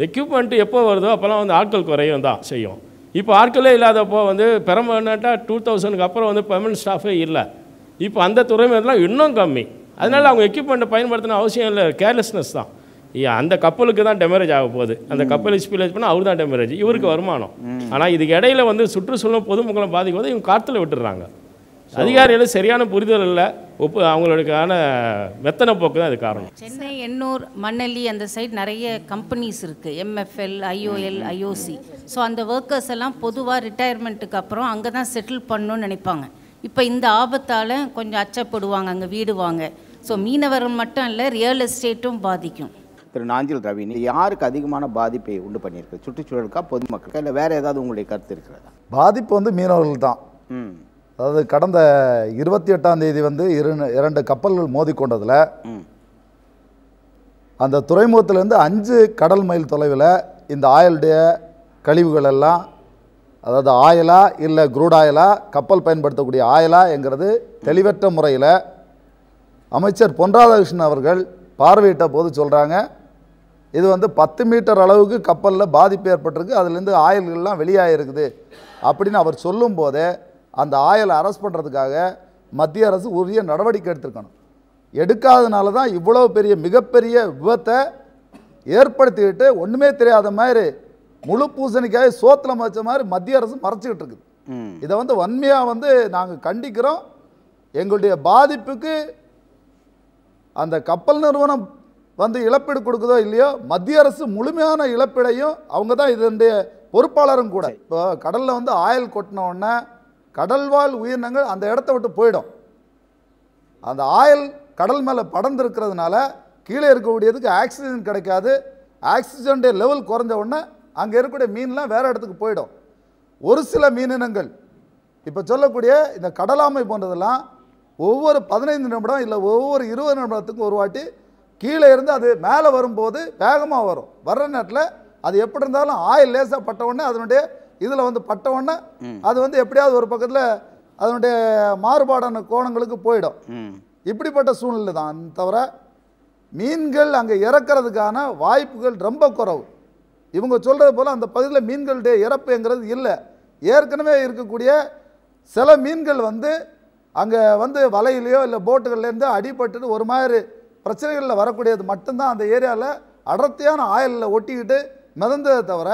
எக்யூப்மெண்ட்டு எப்போ வருதோ அப்போல்லாம் வந்து ஆட்கள் குறையும் தான் செய்யும். இப்போ ஆட்களே இல்லாதப்போ வந்து பெர்மனெண்ட்டாக 2000க்கு அப்புறம் வந்து பெர்மனன்ட் ஸ்டாஃபே இல்லை. இப்போ அந்த துறைமுகத்தில் இன்னும் கம்மி. அதனால் அவங்க எக்யூப்மெண்ட்டை பயன்படுத்தின அவசியம் இல்லை, கேர்லெஸ்னஸ் தான். அந்த கப்பலுக்கு தான் டெமரேஜ் ஆக போகுது. அந்த கப்பல் ஸ்பீலேஜ் பண்ணால் அவர் தான் டெமரேஜ், இவருக்கு வருமானம். ஆனால் இதுக்கு இடையில வந்து சுற்றுச்சூழலும் பொதுமக்களை பாதிக்கும் இவங்க காற்றுல விட்டுடுறாங்க. அதிகாரிகள் சரியான புரிதல் இல்லை, அவங்களுக்கான மெத்தனை போக்கு தான் இது காரணம். சென்னை, எண்ணூர், மண்ணல்லி அந்த சைடு நிறைய கம்பெனிஸ் இருக்குது, MFL, IOL, IOC. ஸோ அந்த ஒர்க்கர்ஸ் எல்லாம் பொதுவாக ரிட்டையர்மெண்ட்டுக்கு அப்புறம் அங்கே தான் செட்டில் பண்ணணும்னு நினைப்பாங்க. இப்போ இந்த ஆபத்தால் கொஞ்சம் அச்சப்படுவாங்க, அங்கே வீடு வாங்க. ஸோ மீனவர்கள் மட்டும் இல்லை, ரியல் எஸ்டேட்டும் பாதிக்கும். திரு நாஞ்சில் ரவி, யாருக்கு அதிகமான பாதிப்பை உண்டு பண்ணியிருக்கு, சுற்றுச்சூழலுக்கா பொதுமக்களுக்கா, இல்லை வேறு ஏதாவது உங்களுடைய கருத்து இருக்கிறதா? பாதிப்பு வந்து மீனவர்கள் தான். அதாவது கடந்த 28ஆம் தேதி வந்து 2 கப்பல்கள் மோதிக்கொண்டதில் அந்த துறைமுகத்திலேருந்து 5 கடல் மைல் தொலைவில் இந்த ஆயிலுடைய கழிவுகள் எல்லாம், அதாவது ஆயிலா இல்லை குரூட் ஆயிலா, கப்பல் பயன்படுத்தக்கூடிய ஆயிலா என்கிறது தெளிவற்ற முறையில் அமைச்சர் பொன் ராதாகிருஷ்ணன் அவர்கள் பார்வையிட்ட போது சொல்கிறாங்க, இது வந்து 10 மீட்டர் அளவுக்கு கப்பலில் பாதிப்பு ஏற்பட்டிருக்கு, அதுலேருந்து ஆயில்கள்லாம் வெளியாகிருக்குது அப்படின்னு அவர் சொல்லும்போதே அந்த ஆயிலை அரெஸ்ட் பண்ணுறதுக்காக மத்திய அரசு உரிய நடவடிக்கை எடுத்திருக்கணும். எடுக்காதனால தான் இவ்வளோ பெரிய மிகப்பெரிய விபத்தை ஏற்படுத்திக்கிட்டு ஒன்றுமே தெரியாத மாதிரி முழு பூசணிக்காய் சோத்தில் மறைச்ச மாதிரி மத்திய அரசு மறைச்சிக்கிட்டு இருக்குது. இதை வந்து வன்மையாக வந்து நாங்கள் கண்டிக்கிறோம். எங்களுடைய பாதிப்புக்கு அந்த கப்பல் நிறுவனம் வந்து இழப்பீடு கொடுக்குதோ இல்லையோ, மத்திய அரசு முழுமையான இழப்பீடையும் அவங்க தான் இதனுடைய பொறுப்பாளரும் கூட. இப்போ கடலில் வந்து ஆயில் கொட்டின உடனே கடல்வாழ் உயிரினங்கள் அந்த இடத்த விட்டு போயிடும். அந்த ஆயில் கடல் மேலே படர்ந்துருக்கிறதுனால கீழே இருக்கக்கூடியதுக்கு ஆக்சிஜன் கிடைக்காது. ஆக்சிஜனுடைய லெவல் குறைஞ்ச உடனே அங்கே இருக்கக்கூடிய மீன்லாம் வேறு இடத்துக்கு போயிடும். ஒரு சில மீனினங்கள் இப்போ சொல்லக்கூடிய இந்த கடலாமை போன்றதெல்லாம் ஒவ்வொரு 15 நிமிடம் இல்லை ஒவ்வொரு 20 நிமிடத்துக்கும் ஒரு வாட்டி கீழே இருந்து அது மேலே வரும்போது வேகமாக வரும். வர்ற நேரத்தில் அது எப்படி இருந்தாலும் ஆயில் லேசாக பட்ட உடனே அதனுடைய இதில் வந்து பட்ட உடனே அது வந்து எப்படியாவது ஒரு பக்கத்தில் அதனுடைய மாறுபாடான கோணங்களுக்கு போயிடும். இப்படிப்பட்ட சூழ்நிலை தான் தவிர மீன்கள் அங்கே இறக்கிறதுக்கான வாய்ப்புகள் ரொம்ப குறைவு. இவங்க சொல்கிறது போல் அந்த பகுதியில் மீன்களுடைய இறப்புங்கிறது இல்லை. ஏற்கனவே இருக்கக்கூடிய சில மீன்கள் வந்து அங்கே வந்து வலையிலையோ இல்லை போட்டுகள்லேருந்து அடிபட்டுட்டு ஒரு மாதிரி பிரச்சனைகளில் வரக்கூடியது மட்டும்தான் அந்த ஏரியாவில் அடர்த்தியான ஆயிலில் ஒட்டிக்கிட்டு மிதந்ததை தவிர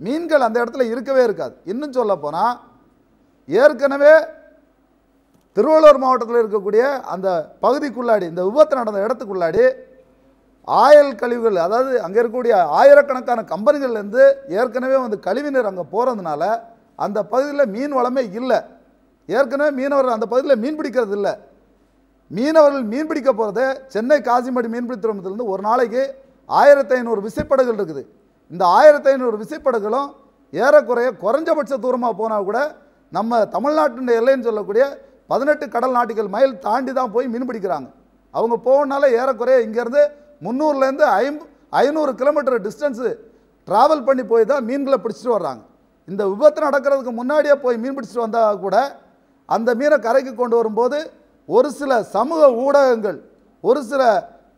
மீன்கள் அந்த இடத்துல இருக்கவே இருக்காது. இன்னும் சொல்ல போனால் ஏற்கனவே திருவள்ளூர் மாவட்டத்தில் இருக்கக்கூடிய அந்த பகுதிக்குள்ளாடி இந்த விபத்து நடந்த இடத்துக்குள்ளாடி ஆயில் கழிவுகள், அதாவது அங்கே இருக்கக்கூடிய ஆயிரக்கணக்கான கம்பெனிகள்லேருந்து ஏற்கனவே வந்து கழிவுநீர் அங்கே போகிறதுனால அந்த பகுதியில் மீன் வளமே இல்லை. ஏற்கனவே மீனவர்கள் அந்த பகுதியில் மீன் பிடிக்கிறது இல்லை. மீனவர்கள் மீன் பிடிக்க போகிறது சென்னை காசிமேடு மீன்பிடி துறைமுகத்திலேருந்து ஒரு நாளைக்கு 1500 விசைப்படகுகள் இருக்குது. இந்த 1500 விசைப்படகுகளும் ஏறக்குறைய குறைஞ்சபட்ச தூரமாக போனால் கூட நம்ம தமிழ்நாட்டினுடைய எல்லைன்னு சொல்லக்கூடிய 18 கடல் நாட்டிகள் மைல் தாண்டி தான் போய் மீன் பிடிக்கிறாங்க. அவங்க போகனால ஏறக்குறைய இங்கேருந்து 300லேருந்து 500 கிலோமீட்டர் டிஸ்டன்ஸு ட்ராவல் பண்ணி போய் தான் மீன்களை பிடிச்சிட்டு வர்றாங்க. இந்த விபத்து நடக்கிறதுக்கு முன்னாடியே போய் மீன் பிடிச்சிட்டு வந்தால் கூட அந்த மீனை கரைக்கு கொண்டு வரும்போது ஒரு சில சமூக ஊடகங்கள், ஒரு சில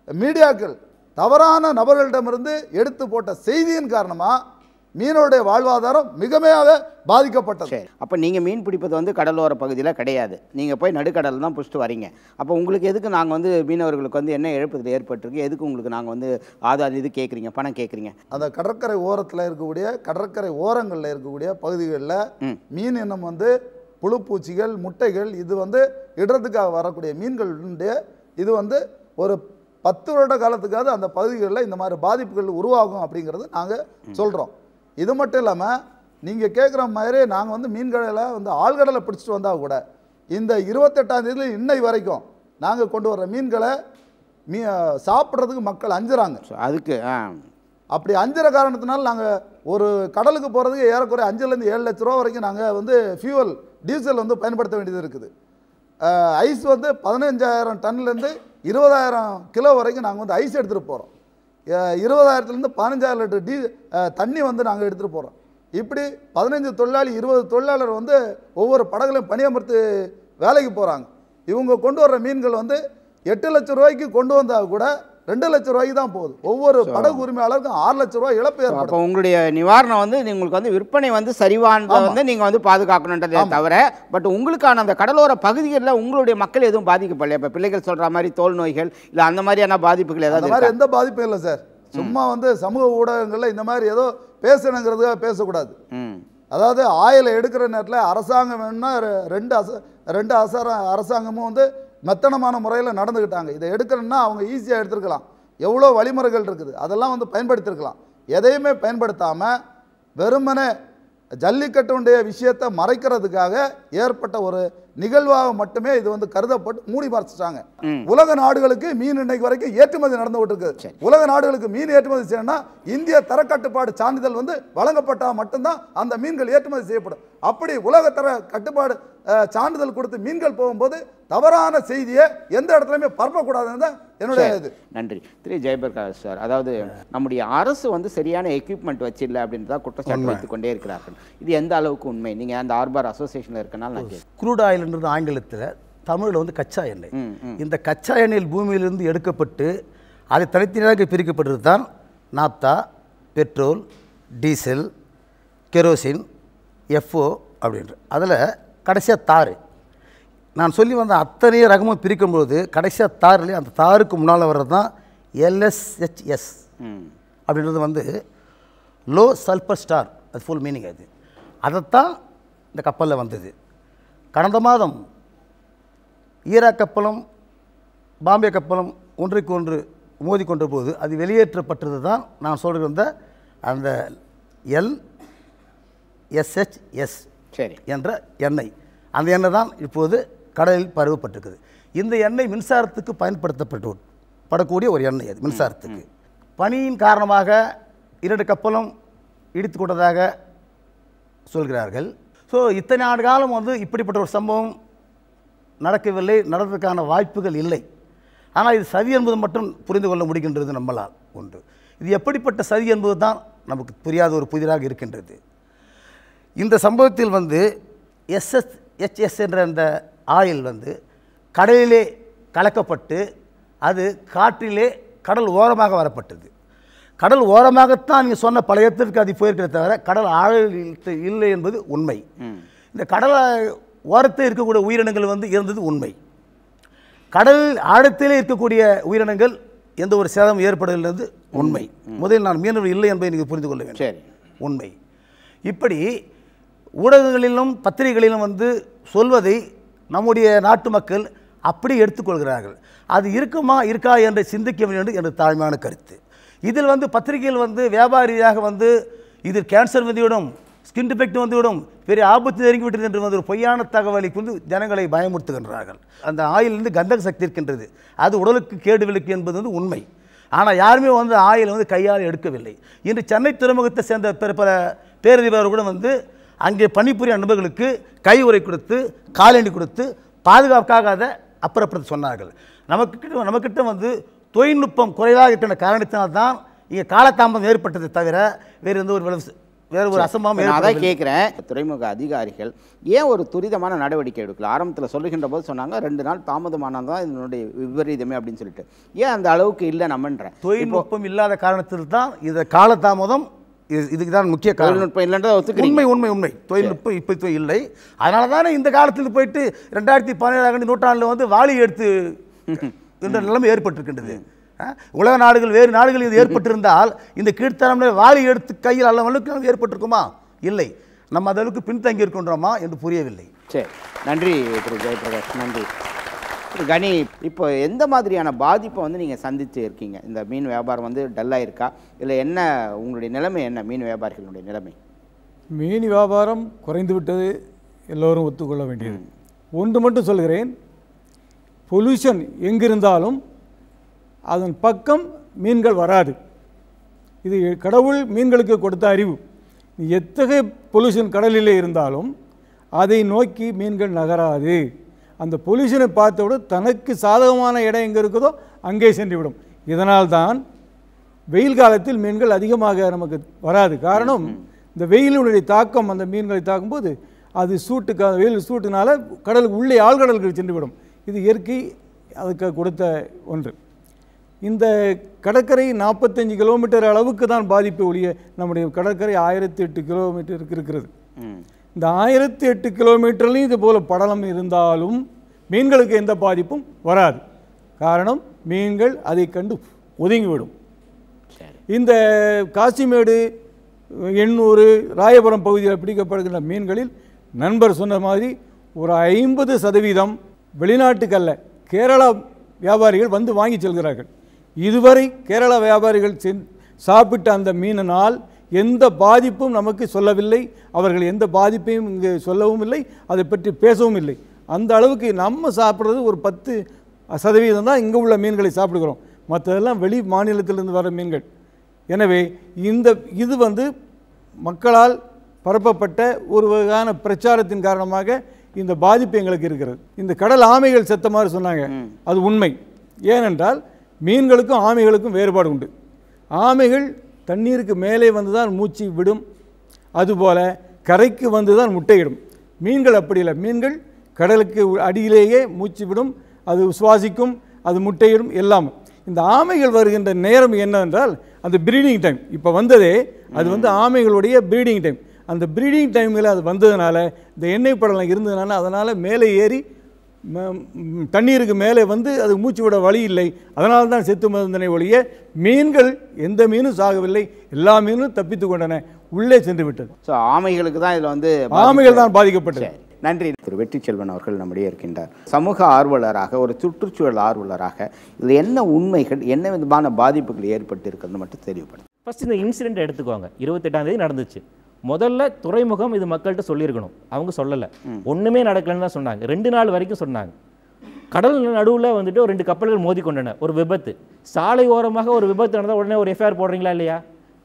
மீடியாக்கள் தவறான நபர்களிடமிருந்து எடுத்து போட்ட செய்தியின் காரணமாக மீனோடைய வாழ்வாதாரம் மிகமையாக பாதிக்கப்பட்டது. அப்போ நீங்கள் மீன் பிடிப்பது வந்து கடலோர பகுதியில் கிடையாது, நீங்கள் போய் நடுக்கடல் தான் பிடிச்சிட்டு வரீங்க. அப்போ உங்களுக்கு எதுக்கு நாங்கள் வந்து மீனவர்களுக்கு வந்து என்ன இழப்பு ஏற்பட்டிருக்கு, எதுக்கு உங்களுக்கு நாங்கள் வந்து ஆதார் இது கேட்குறீங்க, பணம் கேட்குறீங்க? அந்த கடற்கரை ஓரத்தில் இருக்கக்கூடிய கடற்கரை ஓரங்களில் இருக்கக்கூடிய பகுதிகளில் மீன் இனம் வந்து புழுப்பூச்சிகள், முட்டைகள் இது வந்து இடுறதுக்காக வரக்கூடிய மீன்களுடைய இது வந்து ஒரு 10 வருட காலத்துக்காவது அந்த பகுதிகளில் இந்த மாதிரி பாதிப்புகள் உருவாகும் அப்படிங்கிறது நாங்கள் சொல்கிறோம். இது மட்டும் இல்லாமல் நீங்கள் கேட்குற மாதிரி நாங்கள் வந்து மீன்கடையில் வந்து ஆழ்கடலை பிடிச்சிட்டு வந்தால் கூட இந்த 28ஆம் தேதி இன்னை வரைக்கும் நாங்கள் கொண்டு வர்ற மீன்களை சாப்பிட்றதுக்கு மக்கள் அஞ்சுறாங்க. அதுக்கு அப்படி அஞ்சுற காரணத்தினால நாங்கள் ஒரு கடலுக்கு போகிறதுக்கு ஏறக்குறைய 5 லட்சம் 7 லட்ச ரூபா வரைக்கும் நாங்கள் வந்து ஃபியூவல் டீசல் வந்து பயன்படுத்த வேண்டியது இருக்குது. ஐஸ் வந்து 15,000 டன்லேருந்து 20,000 கிலோ வரைக்கும் நாங்கள் வந்து ஐஸ் எடுத்துகிட்டு போகிறோம். 20,000லேருந்து 15,000 லிட்டர் தண்ணி வந்து நாங்கள் எடுத்துகிட்டு போகிறோம். இப்படி 15 தொழிலாளி 20 தொழிலாளர் வந்து ஒவ்வொரு படகுலையும் பணியமர்த்து வேலைக்கு போகிறாங்க. இவங்க கொண்டு வர்ற மீன்கள் வந்து 8 லட்சம் ரூபாய்க்கு கொண்டு வந்தால் கூட 2 லட்சம் ரூபாய்க்கு தான் போகுது. ஒவ்வொரு படகு உரிமையாளருக்கும் 6 லட்சம் ரூபாய் இழப்பு ஏற்படும். அப்போ உங்களுடைய நிவாரணம் வந்து உங்களுக்கு வந்து விற்பனை வந்து சரிவானதை வந்து நீங்கள் வந்து பாதுகாக்கணுன்றதே தவிர, பட் உங்களுக்கான அந்த கடலோர பகுதிகளில் உங்களுடைய மக்கள் எதுவும் பாதிக்கப்படலையா? இப்போ பிள்ளைகள் சொல்கிற மாதிரி தோல் நோய்கள் இல்லை அந்த மாதிரியான பாதிப்புகள் ஏதாவது? அந்த மாதிரி எந்த பாதிப்பும் இல்லை சார். சும்மா வந்து சமூக ஊடகங்களில் இந்த மாதிரி ஏதோ பேசணுங்கிறதுக்காக பேசக்கூடாது. அதாவது ஆயிலை எடுக்கிற நேரத்தில் அரசாங்கம் வேணும்னா ரெண்டு அரசாங்கமும் வந்து மெத்தனமான முறையில் நடந்துக்கிட்டாங்க. இதை எடுக்கணும்னா அவங்க ஈஸியாக எடுத்துருக்கலாம். எவ்வளோ வழிமுறைகள் இருக்குது, அதெல்லாம் வந்து பயன்படுத்தியிருக்கலாம். எதையுமே பயன்படுத்தாமல் வெறுமனே ஜல்லிக்கட்டுடைய விஷயத்தை மறைக்கிறதுக்காக ஏற்பட்ட ஒரு நிகழ்வாக மட்டுமே இது வந்து கருதப்பட்டு மூடி மறைச்சிட்டாங்க. உலக நாடுகளுக்கு மீன் இன்னைக்கு வரைக்கும் ஏற்றுமதி நடந்து விட்டுருக்கு. உலக நாடுகளுக்கு மீன் ஏற்றுமதி செய்யணும்னா இந்திய தரக்கட்டுப்பாடு சான்றிதழ் வந்து வழங்கப்பட்டால் மட்டும்தான் அந்த மீன்கள் ஏற்றுமதி செய்யப்படும். அப்படி உலக தர கட்டுப்பாடு சான்றிதழ் கொடுத்து மீன்கள் போகும்போது தவறான செய்தியை எந்த இடத்துலையுமே பரப்பக்கூடாதுன்னு தான் என்னுடைய இது. நன்றி திரு ஜெயபிரகாஷ் சார். அதாவது நம்முடைய அரசு வந்து சரியான எக்யூப்மெண்ட் வச்சில்லை அப்படின்றத குற்றச்சாட்டு வைத்துக் கொண்டே இருக்கிறார்கள். இது எந்த அளவுக்கு உண்மை? நீங்கள் அந்த ஆர்பார் அசோசியேஷனில் இருக்கனால நான் கேட்குறேன். க்ரூட் ஆயில்ன்றது ஆங்கிலத்தில், தமிழில் வந்து கச்சா எண்ணெய். இந்த கச்சா எண்ணெயில் பூமியிலிருந்து எடுக்கப்பட்டு அது தனித்தனியாக பிரிக்கப்பட்டது தான் naphtha, petrol, diesel, kerosene, FO அப்படின்ற. அதில் கடைசியாக தார். நான் சொல்லி வந்த அத்தனை ரகமும் பிரிக்கும்போது கடைசியாக தார்லேயே அந்த தாருக்கு முன்னால் வர்றது தான் LSHS அப்படின்றது வந்து லோ சல்ஃபர் ஸ்டார். அது ஃபுல் மீனிங். அதைத்தான் இந்த கப்பலில் வந்தது. கடந்த மாதம் ஈராக் கப்பலும் பாம்பே கப்பலும் ஒன்றுக்கு ஒன்று மோதி கொண்ட போது அது வெளியேற்றப்பட்டது தான் நான் சொல்லியிருந்த அந்த LSHS என்ற எண்ணெய். அந்த எண்ணெய் தான் இப்போது கடலில் பரவப்பட்டிருக்குது. இந்த எண்ணெய் மின்சாரத்துக்கு பயன்படுத்தப்படக்கூடிய ஒரு எண்ணெய். அது மின்சாரத்துக்கு பனியின் காரணமாக 2 கப்பலும் இடித்து கொண்டதாக சொல்கிறார்கள். ஸோ இத்தனை ஆண்டு காலம் வந்து இப்படிப்பட்ட ஒரு சம்பவம் நடக்கவில்லை, நடந்ததுக்கான வாய்ப்புகள் இல்லை. ஆனால் இது சதி என்பது மட்டும் புரிந்து கொள்ள முடிகின்றது நம்மளால். ஒன்று, இது எப்படிப்பட்ட சதி என்பது தான் நமக்கு புரியாத ஒரு புதிராக இருக்கின்றது. இந்த சம்பவத்தில் வந்து எஸ்எஸ்ஹெச்எஸ் என்ற அந்த ஆயில் வந்து கடலிலே கலக்கப்பட்டு அது காற்றிலே கடல் ஓரமாக வரப்பட்டது. கடல் ஓரமாகத்தான் நீங்கள் சொன்ன பல இடத்திற்கு அது போயிருக்கிறத தவிர கடல் ஆழத்தில் இல்லை என்பது உண்மை. இந்த கடல் ஓரத்தில் இருக்கக்கூடிய உயிரினங்கள் வந்து இருந்தது உண்மை. கடல் ஆழத்திலே இருக்கக்கூடிய உயிரினங்கள் எந்த ஒரு சேதம் ஏற்படவில்லை உண்மை. முதலில் நான் மீனவர் இல்லை என்பதை நீங்கள் புரிந்து கொள்ள வேண்டும். உண்மை. இப்படி ஊடகங்களிலும் பத்திரிகைகளிலும் வந்து சொல்வதை நம்முடைய நாட்டு மக்கள் அப்படி எடுத்துக்கொள்கிறார்கள். அது இருக்குமா இருக்கா என்று சிந்திக்க வேண்டும் என்ற தாழ்மையான கருத்து. இதில் வந்து பத்திரிகையில் வந்து வியாபாரியாக வந்து இதில் கேன்சர் வந்துவிடும், ஸ்கின் டிஃபெக்ட் வந்துவிடும், பெரிய ஆபத்து நெருங்கிவிட்டது என்று வந்து ஒரு பொய்யான தகவலை கொண்டு ஜனங்களை பயமுறுத்துகின்றார்கள். அந்த ஆயிலிருந்து கந்தக சக்தி இருக்கின்றது, அது உடலுக்கு கேடு விளைவிக்கும் என்பது வந்து உண்மை. ஆனால் யாருமே வந்து ஆயில் வந்து கையால் எடுக்கவில்லை. இன்று சென்னை துறைமுகத்தை சேர்ந்த பல பேரதிபர் கூட வந்து அங்கே பணிபுரிய நண்பர்களுக்கு கை உறை கொடுத்து காலணி கொடுத்து பாதுகாப்புக்காக அதை அப்புறப்படுத்த சொன்னார்கள். நமக்கிட்ட வந்து தொழில்நுட்பம் குறைவாக இருக்கின்ற காரணத்தினால்தான் இங்கே காலதாமதம் ஏற்பட்டதை தவிர வேறு எந்த ஒரு அசம்பாவம். அதான் கேட்குறேன், துறைமுக அதிகாரிகள் ஏன் ஒரு துரிதமான நடவடிக்கை எடுக்கல? ஆரம்பத்தில் சொல்லுகின்ற போது சொன்னாங்க 2 நாள் தாமதமானது தான் இதனுடைய விபரீதமே அப்படின்னு சொல்லிட்டு. ஏன் அந்த அளவுக்கு இல்லை நம்மன்ற தொழில்நுட்பம் இல்லாத காரணத்தில் தான் இந்த காலதாமதம். இதுக்கு தான் முக்கிய தொழில்நுட்பம் இல்லைன்றதை உண்மை. உண்மை உண்மை தொழில்நுட்பம் இப்போ இல்லை. அதனால தானே இந்த காலத்தில் போயிட்டு 2017 நூற்றாண்டில் வந்து வாளி எடுத்து என்ற நிலைமை ஏற்பட்டிருக்கின்றது. உலக நாடுகள் வேறு நாடுகள் இது ஏற்பட்டிருந்தால் இந்த கீழ்த்தரம்ல வாளி எடுத்து கையில் அளவுக்கு ஏற்பட்டிருக்குமா? இல்லை. நம்ம அந்த அளவுக்கு பின்தங்கி இருக்கின்றோமா என்று புரியவில்லை. சரி, நன்றி திரு ஜெயபிரகாஷ். நன்றி கனி. இப்போ எந்த மாதிரியான பாதிப்பை வந்து நீங்கள் சந்தித்து இருக்கீங்க? இந்த மீன் வியாபாரம் வந்து டல்லாக இருக்கா, இல்லை என்ன உங்களுடைய நிலைமை? என்ன மீன் வியாபாரிகளுடைய நிலைமை? மீன் வியாபாரம் குறைந்து விட்டது, எல்லோரும் ஒத்துக்கொள்ள வேண்டியது. ஒன்று மட்டும் சொல்கிறேன், பொல்யூஷன் எங்கிருந்தாலும் அதன் பக்கம் மீன்கள் வராது. இது கடவுள் மீன்களுக்கு கொடுத்த அறிவு. எத்தகைய பொல்யூஷன் கடலிலே இருந்தாலும் அதை நோக்கி மீன்கள் நகராது. அந்த பொல்யூஷனை பார்த்தவுடன் தனக்கு சாதகமான இடம் எங்கே இருக்குதோ அங்கே சென்றுவிடும். இதனால்தான் வெயில் காலத்தில் மீன்கள் அதிகமாக நமக்கு வராது. காரணம், இந்த வெயிலுடைய தாக்கம் அந்த மீன்களை தாக்கும்போது அது வெயில் சூட்டுனால கடலுக்கு உள்ளே ஆழ்கடலுக்கு சென்றுவிடும். இது இயற்கை அதுக்கு கொடுத்த ஒன்று. இந்த கடற்கரை 45 கிலோமீட்டர் அளவுக்கு தான் பாதிப்பு ஒழிய நம்முடைய கடற்கரை 1008 கிலோமீட்டருக்கு இருக்கிறது. இந்த 1008 கிலோமீட்டர்லையும் இது போல் படலம் இருந்தாலும் மீன்களுக்கு எந்த பாதிப்பும் வராது. காரணம், மீன்கள் அதை கண்டு ஒதுங்கிவிடும். இந்த காசிமேடு, எண்ணூர், ராயபுரம் பகுதியில் பிடிக்கப்படுகின்ற மீன்களில் நண்பர் சொன்ன மாதிரி ஒரு 50% வெளிநாட்டுக்கல்ல கேரளா வியாபாரிகள் வந்து வாங்கி செல்கிறார்கள். இதுவரை கேரளா வியாபாரிகள் சாப்பிட்ட அந்த மீனினால் எந்த பாதிப்பும் நமக்கு சொல்லவில்லை. அவர்கள் எந்த பாதிப்பையும் இங்கே சொல்லவும் இல்லை, அதை பற்றி பேசவும் இல்லை. அந்த அளவுக்கு நம்ம சாப்பிட்றது ஒரு 10% தான் இங்கே உள்ள மீன்களை சாப்பிடுகிறோம். மற்றதெல்லாம் வெளி மாநிலத்திலிருந்து வர மீன்கள். எனவே இது வந்து மக்களால் பரப்பப்பட்ட ஒரு வகையான பிரச்சாரத்தின் காரணமாக இந்த பாதிப்பு எங்களுக்கு இருக்கிறது. இந்த கடல் ஆமைகள் செத்த மாதிரி சொன்னாங்க, அது உண்மை. ஏனென்றால் மீன்களுக்கும் ஆமைகளுக்கும் வேறுபாடு உண்டு. ஆமைகள் தண்ணீருக்கு மேலே வந்து தான் மூச்சு விடும், அதுபோல் கரைக்கு வந்து தான் முட்டையிடும். மீன்கள் அப்படி இல்லை. மீன்கள் கடலுக்கு அடியிலேயே மூச்சு விடும், அது சுவாசிக்கும், அது முட்டையிடும் எல்லாம். இந்த ஆமைகள் வருகின்ற நேரம் என்னவென்றால் அந்த ப்ரீடிங் டைம். இப்போ வந்ததே அது வந்து ஆமைகளுடைய ப்ரீடிங் டைம். அந்த ப்ரீடிங் டைமில் அது வந்ததுனால இந்த எண்ணெய் படலம் இருந்ததுனால அதனால் மேலே ஏறி தண்ணீருக்கு மேலே வந்து அது மூச்சு விட வழி இல்லை. அதனால தான் செத்து மருந்தனை ஒழிய மீன்கள் எந்த மீனும் சாகவில்லை, எல்லா மீனும் தப்பித்து கொண்டன, உள்ளே சென்று விட்டது. ஸோ ஆமைகளுக்கு தான் இதில் வந்து ஆமைகள் தான் பாதிக்கப்பட்டது. நன்றி. திரு வெற்றி செல்வன் அவர்கள் நம்முடைய இருக்கின்றார். சமூக ஆர்வலராக, ஒரு சுற்றுச்சூழல் ஆர்வலராக இதில் என்ன உண்மைகள், என்ன விதமான பாதிப்புகள் ஏற்பட்டு இருக்கிறது மட்டும் தெரியப்படுது. ஃபஸ்ட் இந்த இன்சிடென்ட் எடுத்துக்கோங்க. 28ஆம் தேதி நடந்துச்சு. முதல்ல துறைமுகம் இது மக்கள்கிட்ட சொல்லியிருக்கணும், அவங்க சொல்லலை. ஒன்றுமே நடக்கலன்னு தான் சொன்னாங்க. 2 நாள் வரைக்கும் சொன்னாங்க. கடல் நடுவில் வந்துட்டு ஒரு 2 கப்பல்கள் மோதி கொண்டன, ஒரு விபத்து. சாலை ஓரமாக ஒரு விபத்து நடந்தால் உடனே ஒரு எஃப்ஐஆர் போடுறீங்களா இல்லையா?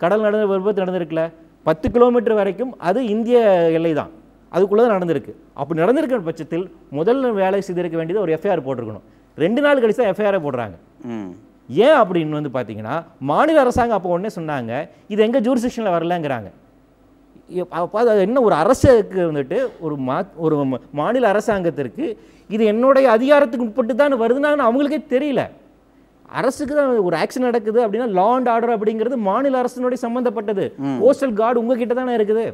கடல் நடந்த ஒரு விபத்து நடந்திருக்குல்ல, 10 கிலோமீட்டர் வரைக்கும் அது இந்திய எல்லை தான், அதுக்குள்ளே தான் நடந்திருக்கு. அப்படி நடந்திருக்கிற பட்சத்தில் முதல் வேலை செய்திருக்க வேண்டியது ஒரு எஃப்ஐஆர் போட்டிருக்கணும். 2 நாள் கழிச்சு தான் எஃப்ஐஆரை போடுறாங்க. ஏன் அப்படின்னு வந்து பார்த்தீங்கன்னா மாநில அரசாங்கம் அப்போ உடனே சொன்னாங்க இது எங்கள் ஜூரிஸ்டிக்ஷனில் வரலங்கிறாங்க. அப்போ அது என்ன, ஒரு அரசுக்கு வந்துட்டு ஒரு மாநில அரசாங்கத்திற்கு இது என்னுடைய அதிகாரத்துக்கு உட்பட்டு தான் வருதுன்னான்னு அவங்களுக்கே தெரியல. அரசுக்கு தான் ஒரு ஆக்ஷன் நடக்குது அப்படின்னா லா அண்ட் ஆர்டர் அப்படிங்கிறது மாநில அரசினுடைய சம்மந்தப்பட்டது. கோஸ்டல் கார்டு உங்ககிட்ட தானே இருக்குது,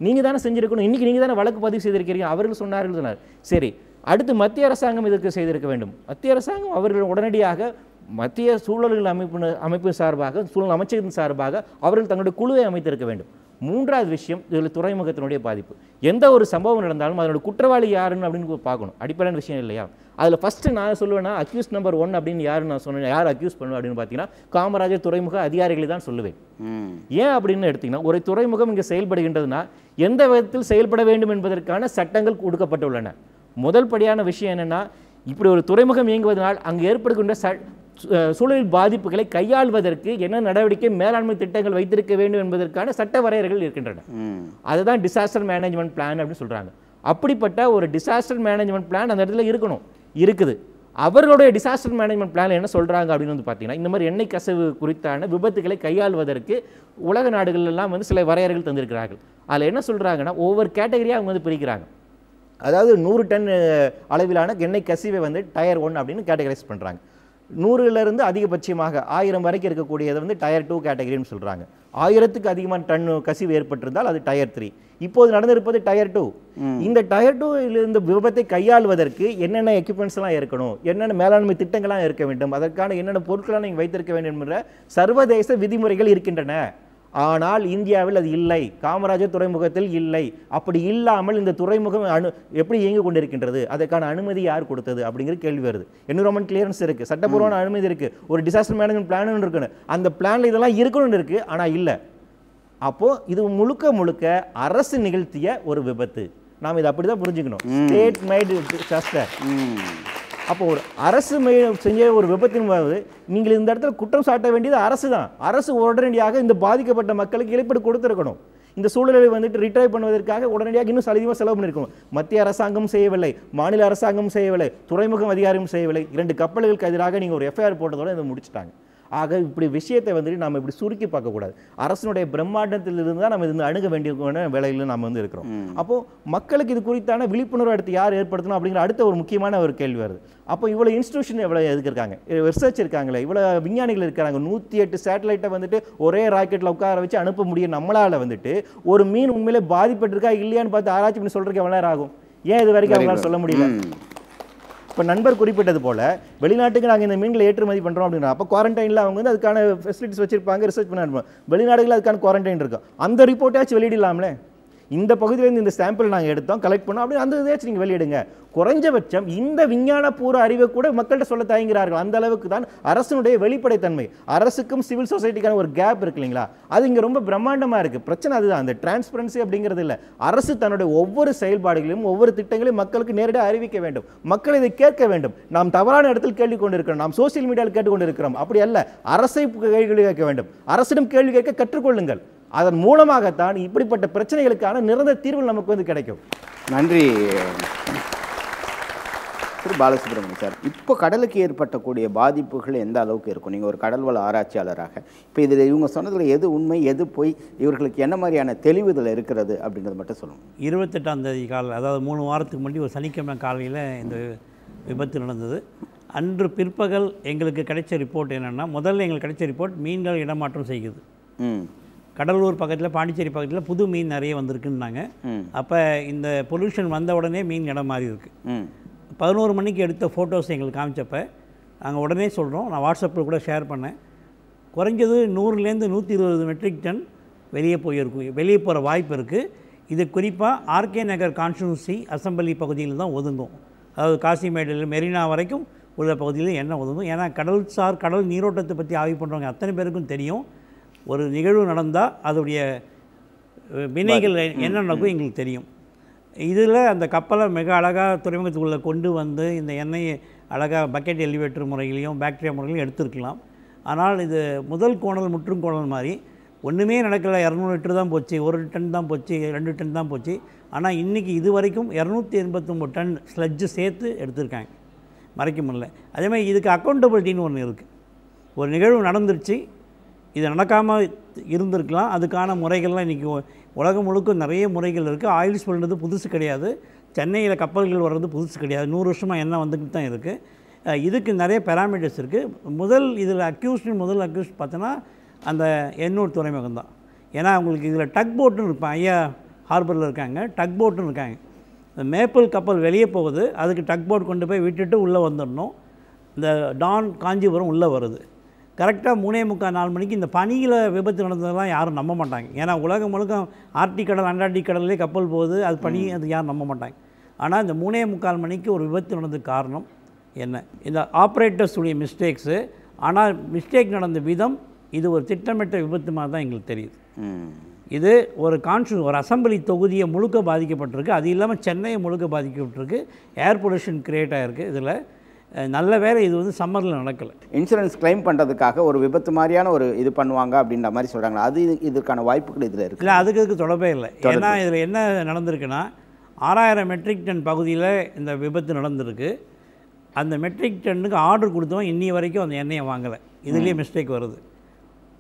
நீங்கள் தானே செஞ்சுருக்கணும். இன்றைக்கி நீங்கள் தானே வழக்கு பதிவு செய்திருக்கிறீங்க. அவர்கள் சொன்னார். சரி, அடுத்து மத்திய அரசாங்கம் இதற்கு செய்திருக்க வேண்டும். மத்திய அரசாங்கம் அவர்கள் உடனடியாக மத்திய சூழல்கள் அமைப்பு சார்பாக, சூழல் அமைச்சகத்தின் சார்பாக அவர்கள் தங்களுடைய குழுவை அமைத்திருக்க வேண்டும். 3வது விஷயம், இதில் துறைமுகத்தினுடைய பாதிப்பு. எந்த ஒரு சம்பவம் நடந்தாலும் அதனுடைய குற்றவாளி யாருன்னு அப்படின்னு பார்க்கணும். அடிப்படையான விஷயம் இல்லையா? அதில் ஃபஸ்ட்டு நான் சொல்லுவேன்னா அக்யூஸ் நம்பர் 1 அப்படின்னு யாருன்னு நான் சொன்னேன். யார் அக்யூஸ் பண்ணுவேன் அப்படின்னு பார்த்தீங்கன்னா காமராஜர் துறைமுக அதிகாரிகளை தான் சொல்லுவேன். ஏன் அப்படின்னு எடுத்திங்கன்னா, ஒரு துறைமுகம் இங்கே செயல்படுகின்றதுன்னா எந்த விதத்தில் செயல்பட வேண்டும் என்பதற்கான சட்டங்கள் கொடுக்கப்பட்டுள்ளன. முதல் படியான விஷயம் என்னென்னா, இப்படி ஒரு துறைமுகம் இயங்குவதனால் அங்கு ஏற்படுகின்ற சூழலில் பாதிப்புகளை கையாள்வதற்கு என்ன நடவடிக்கை மேலாண்மை திட்டங்கள் வைத்திருக்க வேண்டும் என்பதற்கான சட்ட வரையறைகள் இருக்கின்றன. அதுதான் டிசாஸ்டர் மேனேஜ்மெண்ட் பிளான் அப்படின்னு சொல்கிறாங்க. அப்படிப்பட்ட ஒரு டிசாஸ்டர் மேனேஜ்மெண்ட் பிளான் அந்த இடத்துல இருக்குது. அவர்களுடைய டிசாஸ்டர் மேனேஜ்மெண்ட் பிளான் என்ன சொல்கிறாங்க அப்படின்னு வந்து பார்த்தீங்கன்னா, இந்த மாதிரி எண்ணெய் கசிவு குறித்தான விபத்துகளை கையாள்வதற்கு உலக நாடுகள் எல்லாம் வந்து சில வரையறைகள் தந்திருக்கிறார்கள். அதில் என்ன சொல்கிறாங்கன்னா, ஒவ்வொரு கேட்டகரியாக அவங்க வந்து பிரிக்கிறாங்க. அதாவது 100 டன் அளவிலான எண்ணெய் கசிவை வந்து டயர் 1 அப்படின்னு கேட்டகரைஸ் பண்ணுறாங்க. 100லிருந்து அதிகபட்சமாக 1000 வரைக்கும் இருக்கக்கூடியதை வந்து டயர் 2 கேட்டகரின்னு சொல்கிறாங்க. 1000க்கு அதிகமான டன் கசிவு ஏற்பட்டிருந்தால் அது டயர் 3. இப்போது நடந்திருப்பது டயர் 2. இந்த டயர் 2 இந்த விபத்தை கையாள்வதற்கு என்னென்ன எக்யூப்மெண்ட்ஸ்லாம் இருக்கணும், என்னென்ன மேலாண்மை திட்டங்கள்லாம் இருக்க வேண்டும், அதற்கான என்னென்ன பொருட்களாக நீங்கள் வைத்திருக்க வேண்டும் என்ற சர்வதேச விதிமுறைகள் இருக்கின்றன. ஆனால் இந்தியாவில் அது இல்லை, காமராஜர் துறைமுகத்தில் இல்லை. அப்படி இல்லாமல் இந்த துறைமுகம் எப்படி இயங்கி கொண்டிருக்கின்றது, அதற்கான அனுமதி யார் கொடுத்தது அப்படிங்கிற கேள்வி வருது. என்விரான்மெண்ட் கிளியரன்ஸ் இருக்குது, சட்டப்பூர்வமான அனுமதி இருக்குது, ஒரு டிசாஸ்டர் மேனேஜ்மெண்ட் பிளான் இருக்கணும். அந்த பிளானில் இதெல்லாம் இருக்கணும்னு இருக்குது, ஆனால் இல்லை. அப்போது இது முழுக்க அரசு நிகழ்த்திய ஒரு விபத்து. நாம் இதை அப்படி தான் புரிஞ்சுக்கணும். State made disaster. அப்போ ஒரு அரசு செஞ்ச ஒரு விபத்தின் போது நீங்கள் இந்த இடத்துல குற்றம் சாட்ட வேண்டியது அரசு தான். அரசு உடனடியாக இந்த பாதிக்கப்பட்ட மக்களுக்கு இழப்பீடு கொடுத்துருக்கணும். இந்த சூழலை வந்துட்டு ரிட்ரைவ் பண்ணுவதற்காக உடனடியாக இன்னும் அதிகமாக செலவு பண்ணியிருக்கணும். மத்திய அரசாங்கம் செய்யவில்லை, மாநில அரசாங்கம் செய்யவில்லை, துறைமுகம் அதிகாரியும் செய்யவில்லை. 2 கப்பல்களுக்கு எதிராக நீங்கள் ஒரு எஃப்ஐஆர் போட்டதோடு இதை முடிச்சுட்டாங்க. ஆக இப்படி விஷயத்தை வந்துட்டு நம்ம இப்படி சுருக்கி பார்க்கக்கூடாது. அரசனுடைய பிரம்மாண்டத்திலிருந்து தான் நம்ம இது அணுக வேண்டிய வேலையில் நம்ம வந்து இருக்கிறோம். அப்போது மக்களுக்கு இது குறித்தான விழிப்புணர்வு அடுத்து யார் ஏற்படுத்தணும் அப்படிங்கிற அடுத்த ஒரு முக்கியமான ஒரு கேள்வி வருது. அப்போ இவ்வளோ இன்ஸ்டியூஷன் எவ்வளோ எதுக்கு இருக்காங்க, ரிசர்ச் இருக்காங்களே, இவ்வளோ விஞ்ஞானிகள் இருக்கிறாங்க. 108 சேட்டலைட்டை வந்துட்டு ஒரே ராக்கெட்டில் உட்கார வச்சு அனுப்ப முடியும். நம்மளால் வந்துட்டு ஒரு மீன் உண்மையிலே பாதிப்பட்டிருக்கா இல்லையான்னு பார்த்து ஆராய்ச்சி பண்ணி சொல்கிறதுக்கு எவ்வளோ நேரம் ஆகும்? ஏன் இது வரைக்கும் அவங்களால சொல்ல முடியல? இப்போ நண்பர் குறிப்பிட்டது போல் வெளிநாட்டுக்கு நாங்கள் இந்த மீன்களை ஏற்றுமதி பண்ணுறோம் அப்படின்னா அப்போ குவாரண்டைனில் அவங்க வந்து அதுக்கான ஃபெசிலிட்டிஸ் வச்சுருப்பாங்க, ரிசர்ச் பண்ண இருப்பாங்க. வெளிநாடுகளில் அதுக்கான குவாரண்டைன் இருக்கும். அந்த ரிப்போர்ட்டாச்சும் வெளியிடலாம்லே. இந்த பகுதியிலேருந்து இந்த சாம்பிள் நாங்கள் எடுத்தோம், கலெக்ட் பண்ணோம் அப்படின்னு அந்த இதாச்சும் நீங்கள் வெளியிடுங்க. குறைஞ்சபட்சம் இந்த விஞ்ஞானபூர்வ அறிவை கூட மக்கள்கிட்ட சொல்ல தயங்குகிறார்கள். அந்த அளவுக்கு தான் அரசனுடைய வெளிப்படைத்தன்மை, அரசுக்கும் சிவில் சொசைட்டிக்கான ஒரு கேப் இருக்கு இல்லைங்களா, அது இங்கே ரொம்ப பிரம்மாண்டமாக இருக்குது. பிரச்சனை அதுதான், அந்த டிரான்ஸ்பரன்சி அப்படிங்கிறது இல்லை. அரசு தன்னுடைய ஒவ்வொரு செயல்பாடுகளையும் ஒவ்வொரு திட்டங்களையும் மக்களுக்கு நேரடியாக அறிவிக்க வேண்டும், மக்கள் இதை கேட்க வேண்டும். நாம் தவறான இடத்தில் கேள்வி கொண்டு இருக்கிறோம், நாம் சோசியல் மீடியாவில் கேட்டுக்கொண்டு இருக்கிறோம். அப்படி அல்ல, அரசை கேள்வி கேட்க வேண்டும், அரசிடம் கேள்வி கேட்க கற்றுக்கொள்ளுங்கள். அதன் மூலமாகத்தான் இப்படிப்பட்ட பிரச்சனைகளுக்கான நிரந்தர தீர்வு நமக்கு வந்து கிடைக்கும். நன்றி திரு பாலசுப்ரமணியம் சார். இப்போ கடலுக்கு ஏற்பட்டக்கூடிய பாதிப்புகள் எந்த அளவுக்கு இருக்கும்? நீங்கள் ஒரு கடல்வள ஆராய்ச்சியாளராக இப்போ இதில் இவங்க சொன்னதில் எது உண்மை எது போய், இவர்களுக்கு என்ன மாதிரியான தெளிவு இதில் இருக்கிறது அப்படின்றது மட்டும் சொல்லுங்கள். 28ஆம் தேதி அதாவது 3 வாரத்துக்கு முன்னாடி ஒரு சனிக்கிழமை காலையில் இந்த விபத்து நடந்தது. அன்று பிற்பகல் எங்களுக்கு கிடைச்ச ரிப்போர்ட் என்னென்னா, முதல்ல எங்களுக்கு கிடைச்ச ரிப்போர்ட் மீன்கள் இடமாற்றம் செய்யுது. கடலூர் பக்கத்தில், பாண்டிச்சேரி பக்கத்தில் புது மீன் நிறைய வந்திருக்குன்னாங்க. அப்போ இந்த பொல்யூஷன் வந்த உடனே மீன் இடம் மாறி இருக்குது. 11 மணிக்கு எடுத்த ஃபோட்டோஸ் எங்களுக்கு காமிச்சப்போ நாங்கள் உடனே சொல்கிறோம், நான் வாட்ஸ்அப்பில் கூட ஷேர் பண்ணேன், குறைஞ்சது 100லேருந்து 120 மெட்ரிக் டன் வெளியே போகிற வாய்ப்பு இருக்குது. இது குறிப்பாக ஆர்கே நகர் கான்ஸ்டியூன்சி அசம்பிளி பகுதியில் தான் ஒதுங்கும். அதாவது காசிமேடில் மெரினா வரைக்கும் உள்ள பகுதியில் என்ன ஒதுங்கும். ஏன்னா கடல் நீரோட்டத்தை பற்றி ஆய்வு பண்ணுறவங்க அத்தனை பேருக்கும் தெரியும், ஒரு நிகழ்வு நடந்தால் அதோடைய வினைகள் என்ன நடக்கும் எங்களுக்கு தெரியும். இதில் அந்த கப்பலை மிக அழகாக துறைமுகத்துக்குள்ளே கொண்டு வந்து இந்த எண்ணெயை அழகாக பக்கெட் எலிவேட்டர் முறையிலையும் பாக்டீரியா முறையிலையும் எடுத்துருக்கலாம். ஆனால் இது முதல் கோணல் முற்றும் கோணல் மாதிரி ஒன்றுமே நடக்கலை, 200 லிட்டர் தான் போச்சு, 1 டன் தான் போச்சு, 2 டன் தான் போச்சு. ஆனால் இன்றைக்கி இது வரைக்கும் 289 டன் ஸ்லட்ஜு சேர்த்து எடுத்திருக்காங்க, மறைக்க முடியல. அதே மாதிரி இதுக்கு அக்கௌண்டபிலிட்டின்னு ஒன்று இருக்குது. ஒரு நிகழ்வு நடந்துருச்சு, இது நடக்காமல் இருந்திருக்கலாம், அதுக்கான முறைகள்லாம் இன்றைக்கி உலகம் முழுக்க நிறைய முறைகள் இருக்குது. ஆயில் ஸ்பில்ன்றது புதுசு கிடையாது, சென்னையில் கப்பல்கள் வர்றது புதுசு கிடையாது, 100 வருஷமாக என்ன வந்துக்கிட்டு தான் இருக்குது. இதுக்கு நிறைய பேராமீட்டர்ஸ் இருக்குது. இதில் முதல் அக்யூஸ்ட் பார்த்தோன்னா அந்த எண்ணூர் துறைமுகம் தான். ஏன்னா அவங்களுக்கு இதில் டக் போட்டுன்னு இருப்பான், ஐயா ஹார்பரில் இருக்காங்க, டக் போட்டுன்னு இருக்காங்க. இந்த மேப்பிள் கப்பல் வெளியே போகுது, அதுக்கு டக் போட் கொண்டு போய் விட்டுட்டு உள்ளே வந்துடணும். இந்த டான் காஞ்சிபுரம் உள்ளே வருது. கரெக்டாக 3:45-4 மணிக்கு இந்த பனியில் விபத்து நடந்ததெல்லாம் யாரும் நம்ப மாட்டாங்க. ஏன்னா உலகம் முழுக்க ஆர்டிக் கடல் அண்டார்டிக் கடல்லே கப்பல் போகுது, அது பனி, அது யாரும் நம்ப மாட்டாங்க. ஆனால் இந்த 3:45 மணிக்கு ஒரு விபத்து நடந்ததுக்கு காரணம் என்ன? இந்த ஆப்ரேட்டர்ஸுடைய மிஸ்டேக்ஸு. ஆனால் மிஸ்டேக் நடந்த விதம் இது ஒரு திட்டமிட்ட விபத்து மாதிரி தான் எங்களுக்கு தெரியுது. இது ஒரு அசம்பிளி தொகுதியை முழுக்க பாதிக்கப்பட்டிருக்கு, அது இல்லாமல் சென்னையை முழுக்க பாதிக்கப்பட்டிருக்கு, ஏர் பொல்யூஷன் கிரியேட் ஆகிருக்கு. இதில் நல்ல வேலை இது வந்து சம்மரில் நடக்கலை. இன்சூரன்ஸ் கிளைம் பண்ணுறதுக்காக ஒரு விபத்து மாதிரியான ஒரு இது பண்ணுவாங்க அப்படின்ற மாதிரி சொல்கிறாங்களா? அது இதுக்கான வாய்ப்புகள் இதில் இருக்குது? இல்லை, அதுக்கு தொடர்பே இல்லை. ஏன்னா இதில் என்ன நடந்திருக்குன்னா 6000 மெட்ரிக் டன் பகுதியில் இந்த விபத்து நடந்திருக்கு. அந்த மெட்ரிக் டன்னுக்கு ஆர்டர் கொடுத்தவன் இன்னி வரைக்கும் அந்த எண்ணெயை வாங்கலை. இதுலேயே மிஸ்டேக் வருது.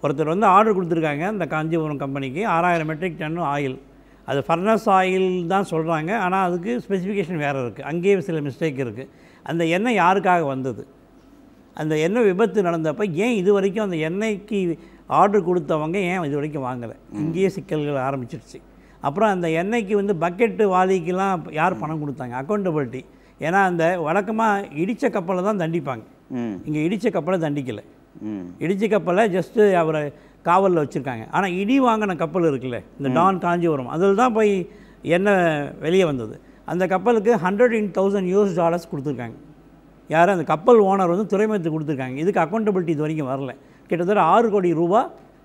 ஒருத்தர் வந்து ஆர்டர் கொடுத்துருக்காங்க இந்த காஞ்சிபுரம் கம்பெனிக்கு 6000 மெட்ரிக் டன் ஆயில், அது ஃபர்னஸ் ஆயில் தான் சொல்கிறாங்க, ஆனால் அதுக்கு ஸ்பெசிஃபிகேஷன் வேறு இருக்குது, அங்கேயே சில மிஸ்டேக் இருக்குது. அந்த எண்ணெய் யாருக்காக வந்தது? அந்த எண்ணெய் விபத்து நடந்தப்போ ஏன் இது வரைக்கும் அந்த எண்ணெய்க்கு ஆர்டர் கொடுத்தவங்க ஏன் இது வரைக்கும் வாங்கலை? இங்கேயே சிக்கல்கள் ஆரம்பிச்சிருச்சு. அப்புறம் அந்த எண்ணெய்க்கு வந்து பக்கெட்டு வாலிக்கெலாம் யார் பணம் கொடுத்தாங்க? அக்கௌண்டபிலிட்டி. ஏன்னா அந்த வழக்கமாக இடித்த கப்பலை தான் தண்டிப்பாங்க, இங்கே இடித்த கப்பலை தண்டிக்கலை. இடித்த கப்பலை ஜஸ்ட்டு அவரை காவலில் வச்சுருக்காங்க. ஆனால் இடி வாங்கின கப்பல் இருக்குல்ல, இந்த டான் காஞ்சிபுரம், அதில் தான் போய் எண்ணெய் வெளியே வந்தது. அந்த கப்பலுக்கு $100,000 கொடுத்துருக்காங்க. யார்? அந்த கப்பல் ஓனர் வந்து துறைமுகத்துக்கு கொடுத்துருக்காங்க. இதுக்கு அக்கௌண்டபிலிட்டி இது வரைக்கும் வரல. கிட்டத்தட்ட 6 கோடி ரூபா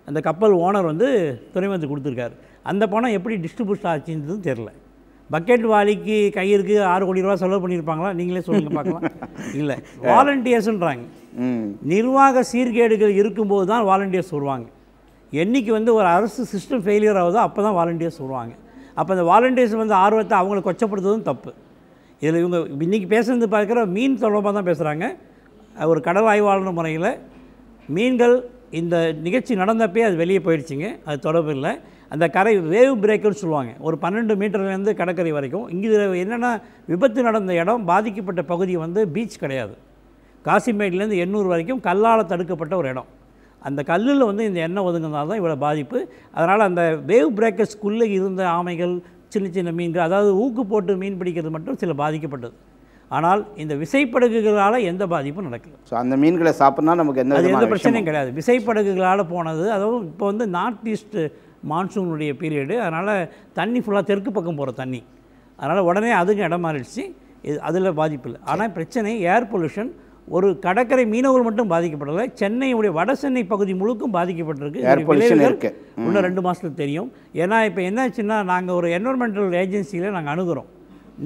அந்த கப்பல் ஓனர் வந்து துறைமுகத்துக்கு கொடுத்துருக்காரு. அந்த பணம் எப்படி டிஸ்ட்ரிபியூட் ஆச்சுன்றது தெரில. பக்கெட் வாலிக்கு கயிறுக்கு 6 கோடி ரூபா செலவு பண்ணியிருப்பாங்களா? நீங்களே சொல்லுங்கள் பார்க்கலாம். இல்லை, வாலண்டியர்ஸ்ன்றாங்க. நிர்வாக சீர்கேடுகள் இருக்கும்போது தான் வாலண்டியர்ஸ் வருவாங்க. என்றைக்கு வந்து ஒரு அரசு சிஸ்டம் ஃபெயிலியர் ஆகுதோ அப்போ தான் வாலண்டியர்ஸ் வருவாங்க. அப்போ அந்த வாலண்டியர்ஸ் வந்து ஆர்வத்தை அவங்களை கொச்சப்படுத்துவதும் தப்பு. இதில் இவங்க இன்றைக்கி பேசுகிறது பார்க்குற மீன் தொடர்பாக தான் பேசுகிறாங்க. ஒரு கடல் ஆய்வாளர் முறையில் மீன்கள் இந்த நிகழ்ச்சி நடந்தப்பே அது வெளியே போயிடுச்சிங்க, அது தொடர்பு இல்லை. அந்த கரை வேவ் பிரேக்கர்னு சொல்லுவாங்க, ஒரு 12 மீட்டர்லேருந்து கடற்கரை வரைக்கும். இங்கே என்னென்னா விபத்து நடந்த இடம் பாதிக்கப்பட்ட பகுதி வந்து பீச் கிடையாது, காசிமேட்லேருந்து 800 வரைக்கும் கல்லால் தடுக்கப்பட்ட ஒரு இடம். அந்த கல்லில் வந்து இந்த எண்ணெய் ஒதுங்கினால தான் இவ்வளோ பாதிப்பு. அதனால் அந்த வேவ் பிரேக்கர்ஸ்குள்ளே இருந்த ஆமைகள், சின்ன சின்ன மீன்கள், அதாவது ஊக்கு போட்டு மீன் பிடிக்கிறது மட்டும் சில பாதிக்கப்பட்டது. ஆனால் இந்த விசைப்படகுகளால் எந்த பாதிப்பும் நடக்கல. ஸோ அந்த மீன்களை சாப்பிட்னா நமக்கு எந்த பிரச்சனையும் கிடையாது. விசைப்படகுகளால் போனது, அதாவது இப்போ வந்து நார்த் ஈஸ்ட் மான்சூனுடைய பீரியடு, அதனால் தண்ணி ஃபுல்லாக தெற்கு பக்கம் போகிற தண்ணி, அதனால் உடனே அதுக்கு இடம் மாறிடுச்சு. அதில் பாதிப்பு இல்லை. ஆனால் பிரச்சனை ஏர் பொல்யூஷன். ஒரு கடற்கரை மீனவர்கள் மட்டும் பாதிக்கப்படலை, சென்னையுடைய வட சென்னை பகுதி முழுக்கும் பாதிக்கப்பட்டிருக்கு. இன்னும் 2 மாதத்துல தெரியும். ஏன்னா இப்போ என்னாச்சுன்னா, நாங்கள் ஒரு என்வரன்மெண்டல் ஏஜென்சியில் நாங்கள் அணுகிறோம்.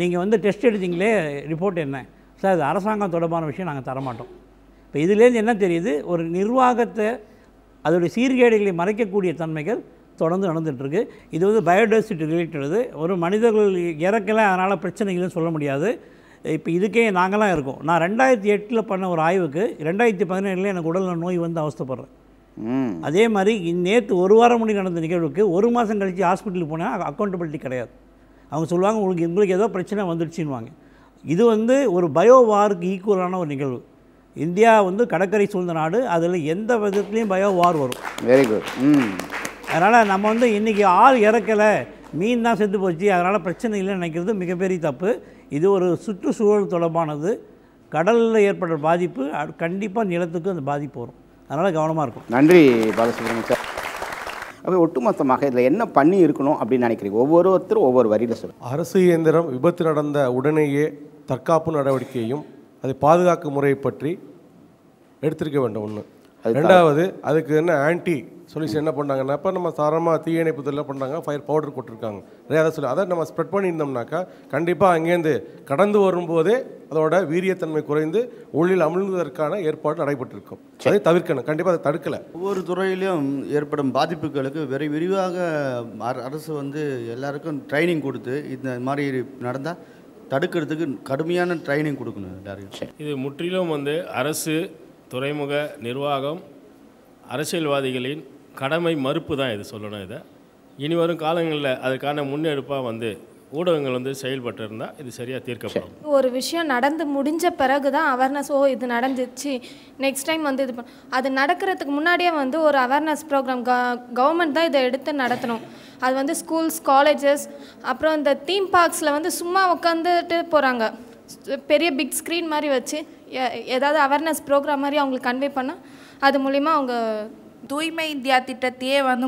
நீங்கள் வந்து டெஸ்ட் எடுத்தீங்களே, ரிப்போர்ட் என்ன சார்? இது அரசாங்கம் தொடர்பான விஷயம், நாங்கள் தரமாட்டோம். இப்போ இதுலேருந்து என்ன தெரியுது? ஒரு நிர்வாகத்தை அதோடைய சீர்கேடுகளை மறைக்கக்கூடிய தன்மைகள் தொடர்ந்து நடந்துகிட்ருக்கு. இது வந்து பயோடைவர்சிட்டி ரிலேட்டடு. ஒரு மனிதர்கள் இறக்கலை, அதனால் பிரச்சனைகள்னு சொல்ல முடியாது. இப்போ இதுக்கே நாங்களாம் இருக்கோம். நான் 2008 பண்ண ஒரு ஆய்வுக்கு 2017 எனக்கு உடல் நோய் வந்து அவஸ்தைப்படுறேன். அதே மாதிரி நேற்று 1 வாரம் முன்னாடி நடந்த நிகழ்வுக்கு 1 மாதம் கழித்து ஹாஸ்பிட்டலுக்கு போனால் அக்கௌண்டபிலிட்டி கிடையாது. அவங்க சொல்லுவாங்க உங்களுக்கு ஏதோ பிரச்சனை வந்துடுச்சுன்னுவாங்க. இது வந்து ஒரு பயோவாருக்கு ஈக்குவலான ஒரு நிகழ்வு. இந்தியா வந்து கடற்கரை சூழ்ந்த நாடு, அதில் எந்த விதத்துலேயும் பயோவார் வரும். Very good. அதனால் நம்ம வந்து இன்றைக்கி ஆள் இறக்கலை, மீன் தான் செத்து போச்சு, அதனால் பிரச்சனை இல்லைன்னு நினைக்கிறது மிகப்பெரிய தப்பு. இது ஒரு சுற்றுச்சூழல் தொடர்பானது. கடலில் ஏற்படுற பாதிப்பு கண்டிப்பாக நிலத்துக்கு அந்த பாதிப்பு வரும். அதனால் கவனமாக இருக்கும். நன்றி பாலசுப்ரமணியன் சார். அப்போ ஒட்டுமொத்தமாக இதில் என்ன பண்ணி இருக்கணும் அப்படின்னு நினைக்கிறீங்க? ஒவ்வொருத்தரும் ஒவ்வொரு வரியில் சொல்லுங்கள். அரசு இயந்திரம் விபத்து நடந்த உடனேயே தற்காப்பு நடவடிக்கையும் அதை பாதுகாக்கும் முறையை பற்றி எடுத்திருக்க வேண்டும். ஒன்று. ரெண்டாவது, அதுக்கு என்ன ஆன்டி சொல்யூஷன் என்ன பண்ணாங்கன்னா, இப்போ நம்ம சாதாரணமாக தீயணைப்பு தொழில் பண்ணுறாங்க, ஃபயர் பவுடர் போட்டிருக்காங்க நிறையா. அதை நம்ம ஸ்ப்ரெட் பண்ணியிருந்தோம்னாக்கா கண்டிப்பாக அங்கேருந்து கடந்து வரும்போதே அதோட வீரியத்தன்மை குறைந்து உள்ளில் அமிழ்வதற்கான ஏற்பாடு நடைபெற்றிருக்கும். அதை தவிர்க்கணும், கண்டிப்பாக அதை தடுக்கலை. ஒவ்வொரு துறையிலும் ஏற்படும் பாதிப்புகளுக்கு விரிவாக அரசு வந்து எல்லாருக்கும் ட்ரைனிங் கொடுத்து இந்த மாதிரி நடந்தால் தடுக்கிறதுக்கு கடுமையான ட்ரைனிங் கொடுக்கணும் எல்லாரையும். இது முற்றிலும் வந்து அரசு, துறைமுக நிர்வாகம், அரசியல்வாதிகளின் கடமை மறுப்பு தான் இது சொல்லணும். இதை இனி வரும் காலங்களில் அதுக்கான முன்னெடுப்பாக வந்து ஊடகங்கள் வந்து செயல்பட்டு இருந்தால் இது சரியாக தீர்க்கப்படும். ஒரு விஷயம் நடந்து முடிஞ்ச பிறகு தான் அவேர்னஸ், ஓ இது நடந்துச்சு நெக்ஸ்ட் டைம் வந்து இது அது நடக்கிறதுக்கு முன்னாடியே வந்து ஒரு அவேர்னஸ் ப்ரோக்ராம் கவர்மெண்ட் தான் இதை எடுத்து நடத்தணும். அது வந்து ஸ்கூல்ஸ், காலேஜஸ், அப்புறம் இந்த தீம் பார்க்ஸில் வந்து சும்மா உட்காந்துட்டு போகிறாங்க. பெரிய பிக் ஸ்க்ரீன் மாதிரி வச்சு ஏதாவது அவேர்னஸ் ப்ரோக்ராம் மாதிரி அவங்களுக்கு கன்வே பண்ணால் அது மூலிமா அவங்க தூய்மை இந்தியா திட்டத்தையே வந்து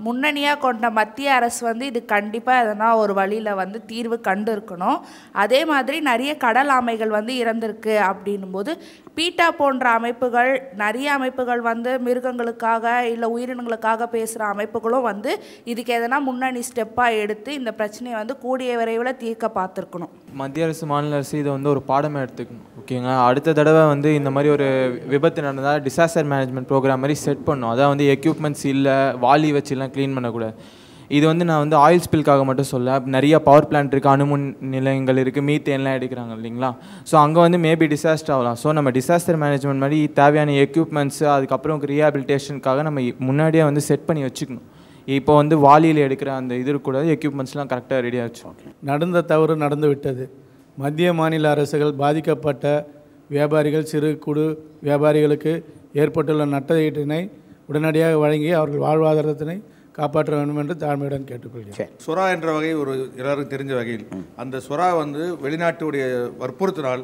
முன்னணியாக கொண்ட மத்திய அரசு வந்து இது கண்டிப்பாக எதனா ஒரு வழியில் வந்து தீர்வு கண்டு இருக்கணும். அதே மாதிரி நிறைய கடல் ஆமைகள் வந்து இறந்திருக்கு அப்படின்னும் போது பீட்டா போன்ற அமைப்புகள், நிறைய அமைப்புகள் வந்து மிருகங்களுக்காக இல்லை உயிரினங்களுக்காக பேசுகிற அமைப்புகளும் வந்து இதுக்கு எதனா முன்னணி ஸ்டெப்பாக எடுத்து இந்த பிரச்சனையை வந்து கூடிய விரைவில் தீர்க்க பார்த்துருக்கணும். மத்திய அரசு, மாநில அரசு இதை வந்து ஒரு பாடமாக எடுத்துக்கணும். ஓகேங்க, அடுத்த தடவை வந்து இந்த மாதிரி ஒரு விபத்து நடந்தால் டிசாஸ்டர் மேனேஜ்மெண்ட் ப்ரோக்ராம் மாதிரி செட் பண்ணணும். அதான் வந்து எக்யூப்மெண்ட்ஸ் இல்லை, வாலி வச்சுலாம் க்ளீன் பண்ணக்கூடாது. இது வந்து நான் வந்து ஆயில் ஸ்பில்காக மட்டும் சொல்ல, நிறைய பவர் பிளான்ட் இருக்குது, அணுமின் நிலையங்கள் இருக்குது, மீத்தேன்லாம் எடுக்கிறாங்க இல்லைங்களா. ஸோ அங்கே வந்து மேபி டிசாஸ்டர் ஆகலாம். ஸோ நம்ம டிசாஸ்டர் மேனேஜ்மெண்ட் மாதிரி தேவையான எக்யூப்மெண்ட்ஸு, அதுக்கப்புறம் ரீஹாபிலிட்டேஷனுக்காக நம்ம முன்னாடியே வந்து செட் பண்ணி வச்சுக்கணும். இப்போ வந்து வாலியில் எடுக்கிற அந்த இது கூட எக்யூப்மெண்ட்ஸ்லாம் கரெக்டாக ரெடியாக வச்சோம். நடந்த தவறு நடந்து விட்டது. மத்திய மாநில அரசுகள் பாதிக்கப்பட்ட வியாபாரிகள், சிறு குறு வியாபாரிகளுக்கு ஏற்பட்டுள்ள நட்டஈட்டினை உடனடியாக வழங்கி அவர்கள் வாழ்வாதாரத்தினை காப்பாற்ற வேண்டும் என்று தாழ்மையுடன் கேட்டுக்கொள்கிறேன். சொரா என்ற வகை ஒரு எல்லாருக்கும் தெரிஞ்ச வகையில் அந்த சொரா வந்து வெளிநாட்டுடைய வற்புறுத்தினால்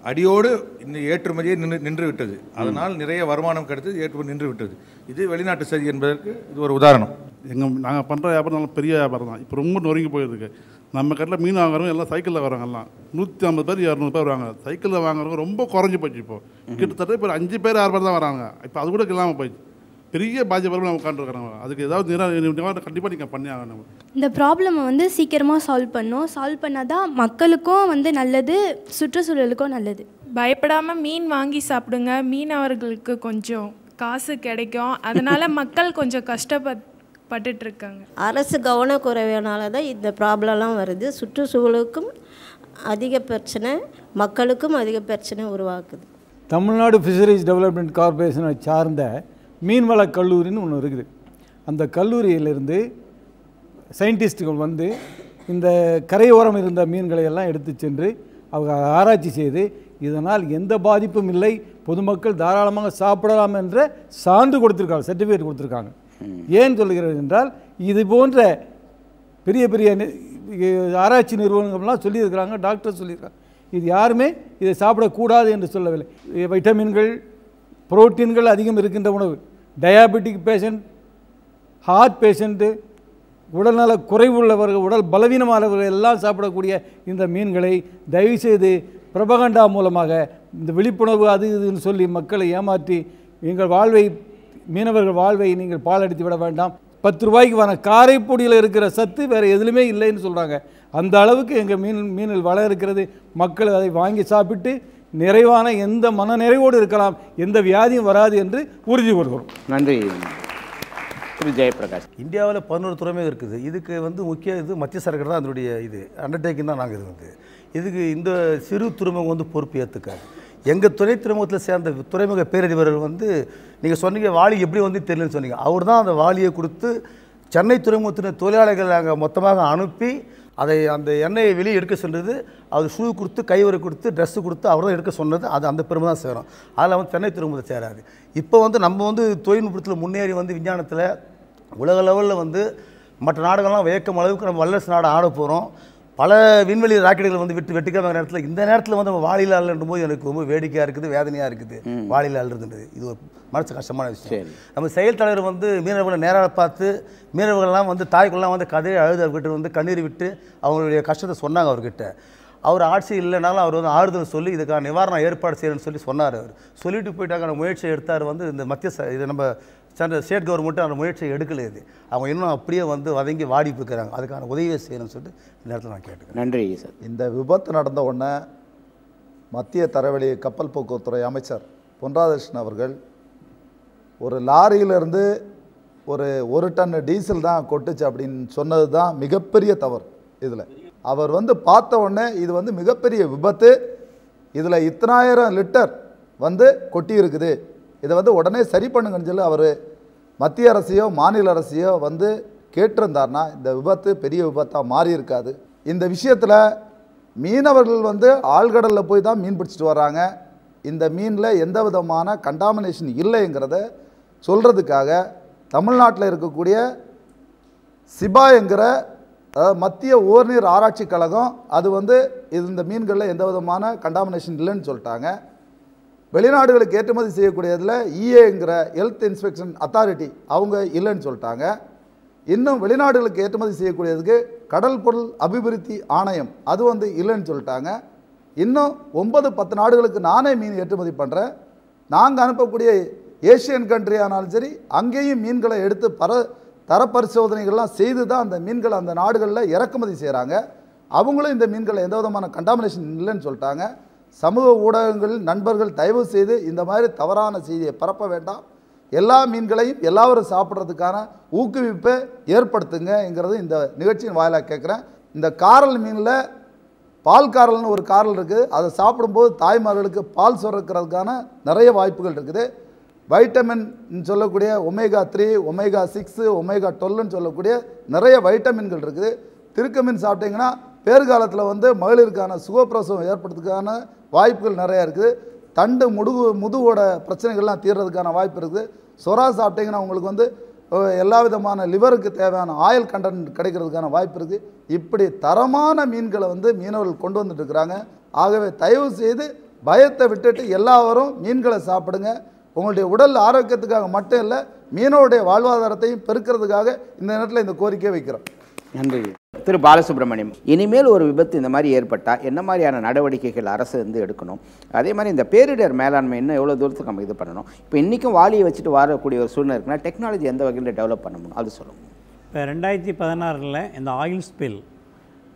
அடியோடு இந்த ஏற்றுமதியை நின்று விட்டது. அதனால் நிறைய வருமானம் கிடைத்து ஏற்றுமதி நின்று விட்டது. இது வெளிநாட்டு சதி என்பதற்கு இது ஒரு உதாரணம். நாங்கள் பண்ணுற வியாபாரம் நல்லா பெரிய வியாபாரம் தான். இப்போ ரொம்ப நொறுங்கி போயிருக்கு. நம்ம கட்டில் மீன் வாங்குறவங்க எல்லாம் சைக்கிளில் வராங்க. எல்லாம் 150 பேர் 200 பேர் வருவாங்க. சைக்கிளில் வாங்குறவங்க ரொம்ப குறைஞ்சி போச்சு. இப்போது கிட்டத்தட்ட இப்போ 5 பேர் 6 பேர் தான் வராங்க. இப்போ அது கூட இல்லாமல் போயிடுச்சு. பெரிய பாதிப்பு நம்ம உட்காந்துருக்குறாங்க. அதுக்கு ஏதாவது நிவாரணம் கண்டிப்பாக நீங்கள் பண்ணி ஆகணும். இந்த ப்ராப்ளமை வந்து சீக்கிரமாக சால்வ் பண்ணால் தான் மக்களுக்கும் வந்து நல்லது, சுற்றுச்சூழலுக்கும் நல்லது. பயப்படாமல் மீன் வாங்கி சாப்பிடுங்க. மீனவர்களுக்கு கொஞ்சம் காசு கிடைக்கும். அதனால் மக்கள் கொஞ்சம் கஷ்டப்பட்டுருக்காங்க. அரசு கவனக்குறைவினால தான் இந்த ப்ராப்ளம்லாம் வருது. சுற்றுச்சூழலுக்கும் அதிக பிரச்சனை, மக்களுக்கும் அதிக பிரச்சனை உருவாக்குது. தமிழ்நாடு ஃபிஷரிஸ் டெவலப்மெண்ட் கார்பரேஷனை சார்ந்த மீன்வள கல்லூரின்னு ஒன்று இருக்குது. அந்த கல்லூரியிலிருந்து சயின்டிஸ்ட்டுகள் வந்து இந்த கரையோரம் இருந்த மீன்களை எல்லாம் எடுத்து சென்று அவங்க ஆராய்ச்சி செய்து இதனால் எந்த பாதிப்பும் இல்லை, பொதுமக்கள் தாராளமாக சாப்பிடலாம் என்ற சான்று கொடுத்துருக்காங்க, சர்டிஃபிகேட் கொடுத்துருக்காங்க. ஏன் சொல்லுகிறது என்றால் இது போன்ற பெரிய பெரிய ஆராய்ச்சி நிறுவனங்கள்லாம் சொல்லியிருக்கிறாங்க, டாக்டர் சொல்லியிருக்காங்க. இது யாருமே இதை சாப்பிடக்கூடாது என்று சொல்லவில்லை. வைட்டமின்கள், புரோட்டீன்கள் அதிகம் இருக்கின்ற உணவு, டயாபெட்டிக் பேஷண்ட், ஹார்ட் பேஷண்ட்டு, உடல்நல குறைவுள்ளவர்கள், உடல் பலவீனமானவர்கள் எல்லாம் சாப்பிடக்கூடிய இந்த மீன்களை தயவுசெய்து பிரபகண்டா மூலமாக இந்த விழிப்புணர்வு அது இதுன்னு சொல்லி மக்களை ஏமாற்றி எங்கள் வாழ்வை, மீனவர்கள் வாழ்வை நீங்கள் பாலடித்து விட வேண்டாம். 10 ரூபாய்க்கு வர காரைப்பொடியில் இருக்கிற சத்து வேறு எதுலையுமே இல்லைன்னு சொல்கிறாங்க. அந்த அளவுக்கு எங்கள் மீனில் வள இருக்கிறது. மக்கள் அதை வாங்கி சாப்பிட்டு நிறைவான எந்த மன நிறைவோடு இருக்கலாம், எந்த வியாதியும் வராது என்று உறுதி கொள்கிறோம். நன்றி திரு ஜெயபிரகாஷ். இந்தியாவில் 11 துறைமுகம் இருக்குது. இதுக்கு வந்து முக்கிய இது மத்திய சரக்கு தான் அதனுடைய இது அண்டர்டேக்கிங் தான். நாங்கள் இது வந்து இதுக்கு இந்த சிறு துறைமுகம் வந்து பொறுப்பு ஏற்றுக்காது. எங்கள் துணை துறைமுகத்தில் சேர்ந்த துறைமுக பேரதிபர்கள் வந்து நீங்கள் சொன்னீங்க வாலி எப்படி வந்து தெரியலன்னு சொன்னீங்க. அவர் தான் அந்த வாலியை கொடுத்து சென்னை துறைமுகத்தின் தொழிலாளர்கள் நாங்கள் மொத்தமாக அனுப்பி அதை அந்த எண்ணெயை வெளியே எடுக்க சொன்னது. அது ஷூ கொடுத்து, கைவரை கொடுத்து, ட்ரெஸ்ஸு கொடுத்து அவர் தான் எடுக்க சொன்னது. அது அந்த பெருமை தான் சேரும். அதில் வந்து சென்னை துறைமுகத்தை சேராது. இப்போ வந்து நம்ம வந்து தொழில்நுட்பத்தில் முன்னேறி வந்து விஞ்ஞானத்தில் உலக லெவலில் வந்து மற்ற நாடுகள்லாம் வியக்கும் அளவுக்கு நம்ம வல்லரசு நாடு ஆட போகிறோம். பல விண்வெளி ராக்கெட்டுகள் வந்து வெட்டிக்காம நேரத்தில் இந்த நேரத்தில் வந்து நம்ம வாளியில் அள்ளும் போது எனக்கு ரொம்ப வேடிக்கையாக இருக்குது, வேதனையாக இருக்குது. வாளியில் அள்ளுறதுன்றது இது ஒரு மனசு கஷ்டமான விஷயம். நம்ம செயல் தலைவர் வந்து மீனவர்களை நேராக பார்த்து மீனவர்கள்லாம் வந்து தாய்க்குள்ளலாம் வந்து கதையை அழுது அவர்கிட்ட வந்து கண்ணீர் விட்டு அவங்களுடைய கஷ்டத்தை சொன்னாங்க. அவர்கிட்ட அவர் ஆட்சி இல்லைனாலும் அவர் வந்து ஆறுதல் சொல்லி இதுக்கான நிவாரணம் ஏற்பாடு செய்யணும்னு சொல்லி சொன்னார். அவர் சொல்லிட்டு போயிட்டாங்க. முயற்சியை எடுத்தார். வந்து இந்த மத்திய இதை நம்ம ஸ்டேட் கவர்மெண்ட்டு அந்த முயற்சியை எடுக்கல. இது அவங்க இன்னும் அப்படியே வந்து வதங்கி வாடி போய்க்கிறாங்க. அதுக்கான உதவியை செய்யணும்னு சொல்லிட்டு இந்த நேரத்தில் நான் கேட்டுக்கிறேன். நன்றி சார். இந்த விபத்து நடந்த உடனே மத்திய தரைவழி கப்பல் போக்குவரத்துறை அமைச்சர் பொன் ராதாகிருஷ்ணன் அவர்கள் ஒரு லாரியிலிருந்து ஒரு டன் டீசல் தான் கொட்டுச்சு அப்படின்னு சொன்னது தான் மிகப்பெரிய தவறு. இதில் அவர் பார்த்த உடனே இது மிகப்பெரிய விபத்து, இதில் இத்தனாயிரம் லிட்டர் கொட்டி இருக்குது, இதை உடனே சரி பண்ணுங்கன்னு சொல்லி அவர் மத்திய அரசையோ மாநில அரசையோ கேட்டிருந்தார்னா இந்த விபத்து பெரிய விபத்தாக மாறி இருக்காது. இந்த விஷயத்தில் மீனவர்கள் ஆழ்கடலில் போய் தான் மீன் பிடிச்சிட்டு வராங்க. இந்த மீனில் எந்த விதமான கண்டாமினேஷன் இல்லைங்கிறத சொல்கிறதுக்காக தமிழ்நாட்டில் இருக்கக்கூடிய சிபா என்கிற மத்திய ஓர்நீர் ஆராய்ச்சி கழகம் அது இந்த மீன்களில் எந்த விதமான கண்டாமினேஷன் இல்லைன்னு சொல்லிட்டாங்க. வெளிநாடுகளுக்கு ஏற்றுமதி செய்யக்கூடியதில் இஏங்கிற ஹெல்த் இன்ஸ்பெக்ஷன் அத்தாரிட்டி அவங்க இல்லைன்னு சொல்லிட்டாங்க. இன்னும் வெளிநாடுகளுக்கு ஏற்றுமதி செய்யக்கூடியதுக்கு கடல் பொருள் அபிவிருத்தி ஆணையம் அது இல்லைன்னு சொல்லிட்டாங்க. இன்னும் 9-10 நாடுகளுக்கு நானே மீன் ஏற்றுமதி பண்ணுறேன். நாங்கள் அனுப்பக்கூடிய ஏஷியன் கண்ட்ரி ஆனாலும் சரி அங்கேயும் மீன்களை எடுத்து தர பரிசோதனைகள்லாம் செய்து தான் அந்த மீன்களை அந்த நாடுகளில் இறக்குமதி செய்கிறாங்க. அவங்களும் இந்த மீன்களை எந்த விதமான கண்டாமினேஷன் இல்லைன்னு சொல்லிட்டாங்க. சமூக ஊடகங்களில் நண்பர்கள் தயவு செய்து இந்த மாதிரி தவறான செய்தியை பரப்ப வேண்டாம். எல்லா மீன்களையும் எல்லாரும் சாப்பிட்றதுக்கான ஊக்குவிப்பை ஏற்படுத்துங்கிறது இந்த நிகழ்ச்சியின் வாயிலாக கேட்குறேன். இந்த காரல் மீனில் பால் காரல்னு ஒரு காரல் இருக்குது, அதை சாப்பிடும்போது தாய்மார்களுக்கு பால் சுரக்கிறதுக்கான நிறைய வாய்ப்புகள் இருக்குது. வைட்டமின் சொல்லக்கூடிய ஒமேகா 3, ஒமேகா 6, ஒமேகா 12ன்னு சொல்லக்கூடிய நிறைய வைட்டமின்கள் இருக்குது. திருக்க மீன் சாப்பிட்டிங்கன்னா பேறுகாலத்தில் மகளிருக்கான சுகப்பிரசவம் ஏற்படுறதுக்கான வாய்ப்புகள் நிறையா இருக்குது. தண்டு முதுவோட பிரச்சனைகள்லாம் தீர்றதுக்கான வாய்ப்பு இருக்குது. சொரா சாப்பிட்டிங்கன்னா உங்களுக்கு எல்லா விதமான லிவருக்கு தேவையான ஆயில் கண்டென்ட் கிடைக்கிறதுக்கான வாய்ப்பு இருக்குது. இப்படி தரமான மீன்களை மீனவர்கள் கொண்டு வந்துட்டு இருக்கிறாங்க. ஆகவே தயவு செய்து பயத்தை விட்டுட்டு எல்லாரும் மீன்களை சாப்பிடுங்க. உங்களுடைய உடல் ஆரோக்கியத்துக்காக மட்டும் இல்லை, மீனவருடைய வாழ்வாதாரத்தையும் பெருக்கிறதுக்காக இந்த நேரத்தில் இந்த கோரிக்கையை வைக்கிறோம். நன்றி. திரு பாலசுப்ரமணியம், இனிமேல் ஒரு விபத்து இந்த மாதிரி ஏற்பட்டால் என்ன மாதிரியான நடவடிக்கைகள் அரசு எடுக்கணும்? அதே மாதிரி இந்த பேரிடர் மேலாண்மை இன்னும் எவ்வளோ தூரத்துக்கு நம்ம இது பண்ணணும்? இப்போ இன்றைக்கும் வாளியை வச்சுட்டு வரக்கூடிய ஒரு சூழ்நிலை இருக்குன்னா டெக்னாலஜி எந்த வகையில் டெவலப் பண்ணணும் அது சொல்லுங்கள். இப்போ 2016 இந்த ஆயில் ஸ்பில்,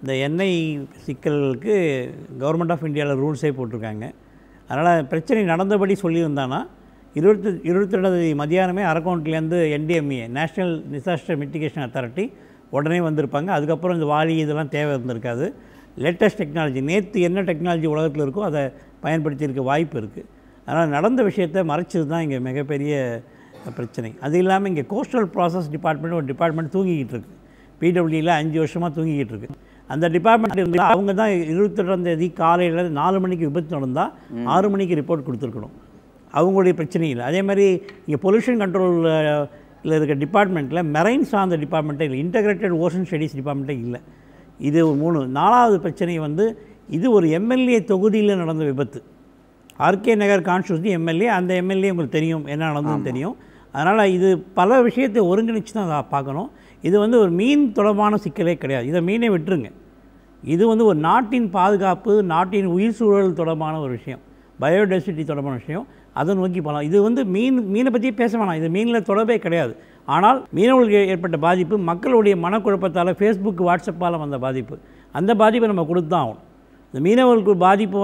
இந்த எண்ணெய் சிக்கலுக்கு கவர்மெண்ட் ஆஃப் இந்தியாவில் ரூல்ஸே போட்டிருக்காங்க. அதனால் பிரச்சனை நடந்தபடி சொல்லியிருந்தானா 22 மதியானமே அரக்கவுண்ட்லேருந்து NDMA national disaster mitigation authority உடனே வந்திருப்பாங்க. அதுக்கப்புறம் இந்த வாளி இதெல்லாம் தேவை இருந்திருக்காது. லேட்டஸ்ட் டெக்னாலஜி, நேற்று என்ன டெக்னாலஜி உலகத்தில் இருக்கோ அதை பயன்படுத்தியிருக்க வாய்ப்பு இருக்குது. அதனால் நடந்த விஷயத்தை மறைச்சது தான் இங்கே மிகப்பெரிய பிரச்சனை. அது இல்லாமல் இங்கே கோஸ்டல் ப்ராசஸ் டிபார்ட்மெண்ட் ஒரு டிபார்ட்மெண்ட் தூங்கிக்கிட்டு இருக்குது. PWDயில் 5 வருஷமாக தூங்கிக்கிட்டு இருக்குது. அந்த டிபார்ட்மெண்ட் அவங்க தான் 22ஆம் தேதி காலையில் 4 மணிக்கு விபத்து நடந்தால் 6 மணிக்கு ரிப்போர்ட் கொடுத்துருக்கணும். அவங்களுடைய பிரச்சனை இல்லை. அதே மாதிரி இங்கே பொல்யூஷன் கண்ட்ரோலில் இருக்க டிபார்ட்மெண்ட்டில் மெரைன் சார்ந்த டிபார்ட்மெண்ட்டே இல்லை, இன்டகிரேட்டட் ஓஷன் ஸ்டடீஸ் டிபார்ட்மெண்ட்டே இல்லை. இது 3. 4வது பிரச்சனை இது ஒரு MLA தொகுதியில் நடந்த விபத்து. RK நகர் கான்ஸ்டியூன்சி MLA, அந்த MLA உங்களுக்கு தெரியும் என்ன நடந்ததுன்னு தெரியும். அதனால் இது பல விஷயத்தை ஒருங்கிணைச்சு தான் அதை பார்க்கணும். இது ஒரு மீன் தொடர்பான சிக்கலே கிடையாது. இதை மீனை விட்டுருங்க. இது ஒரு நாட்டின் பாதுகாப்பு, நாட்டின் உயிர் சூழல் தொடர்பான ஒரு விஷயம், பயோடைவர்சிட்டி தொடர்பான விஷயம். அதை நோக்கி போகலாம். இது மீனை பற்றியே பேச வேணாம், இது மீனில் தொடர்பே கிடையாது. ஆனால் மீனவர்களுக்கு ஏற்பட்ட பாதிப்பு மக்களுடைய மனக்குழப்பத்தால், ஃபேஸ்புக் வாட்ஸ்அப்பால் வந்த பாதிப்பு, அந்த பாதிப்பை நம்ம கொடுத்து தான் ஆகணும். இந்த மீனவர்களுக்கு பாதிப்பு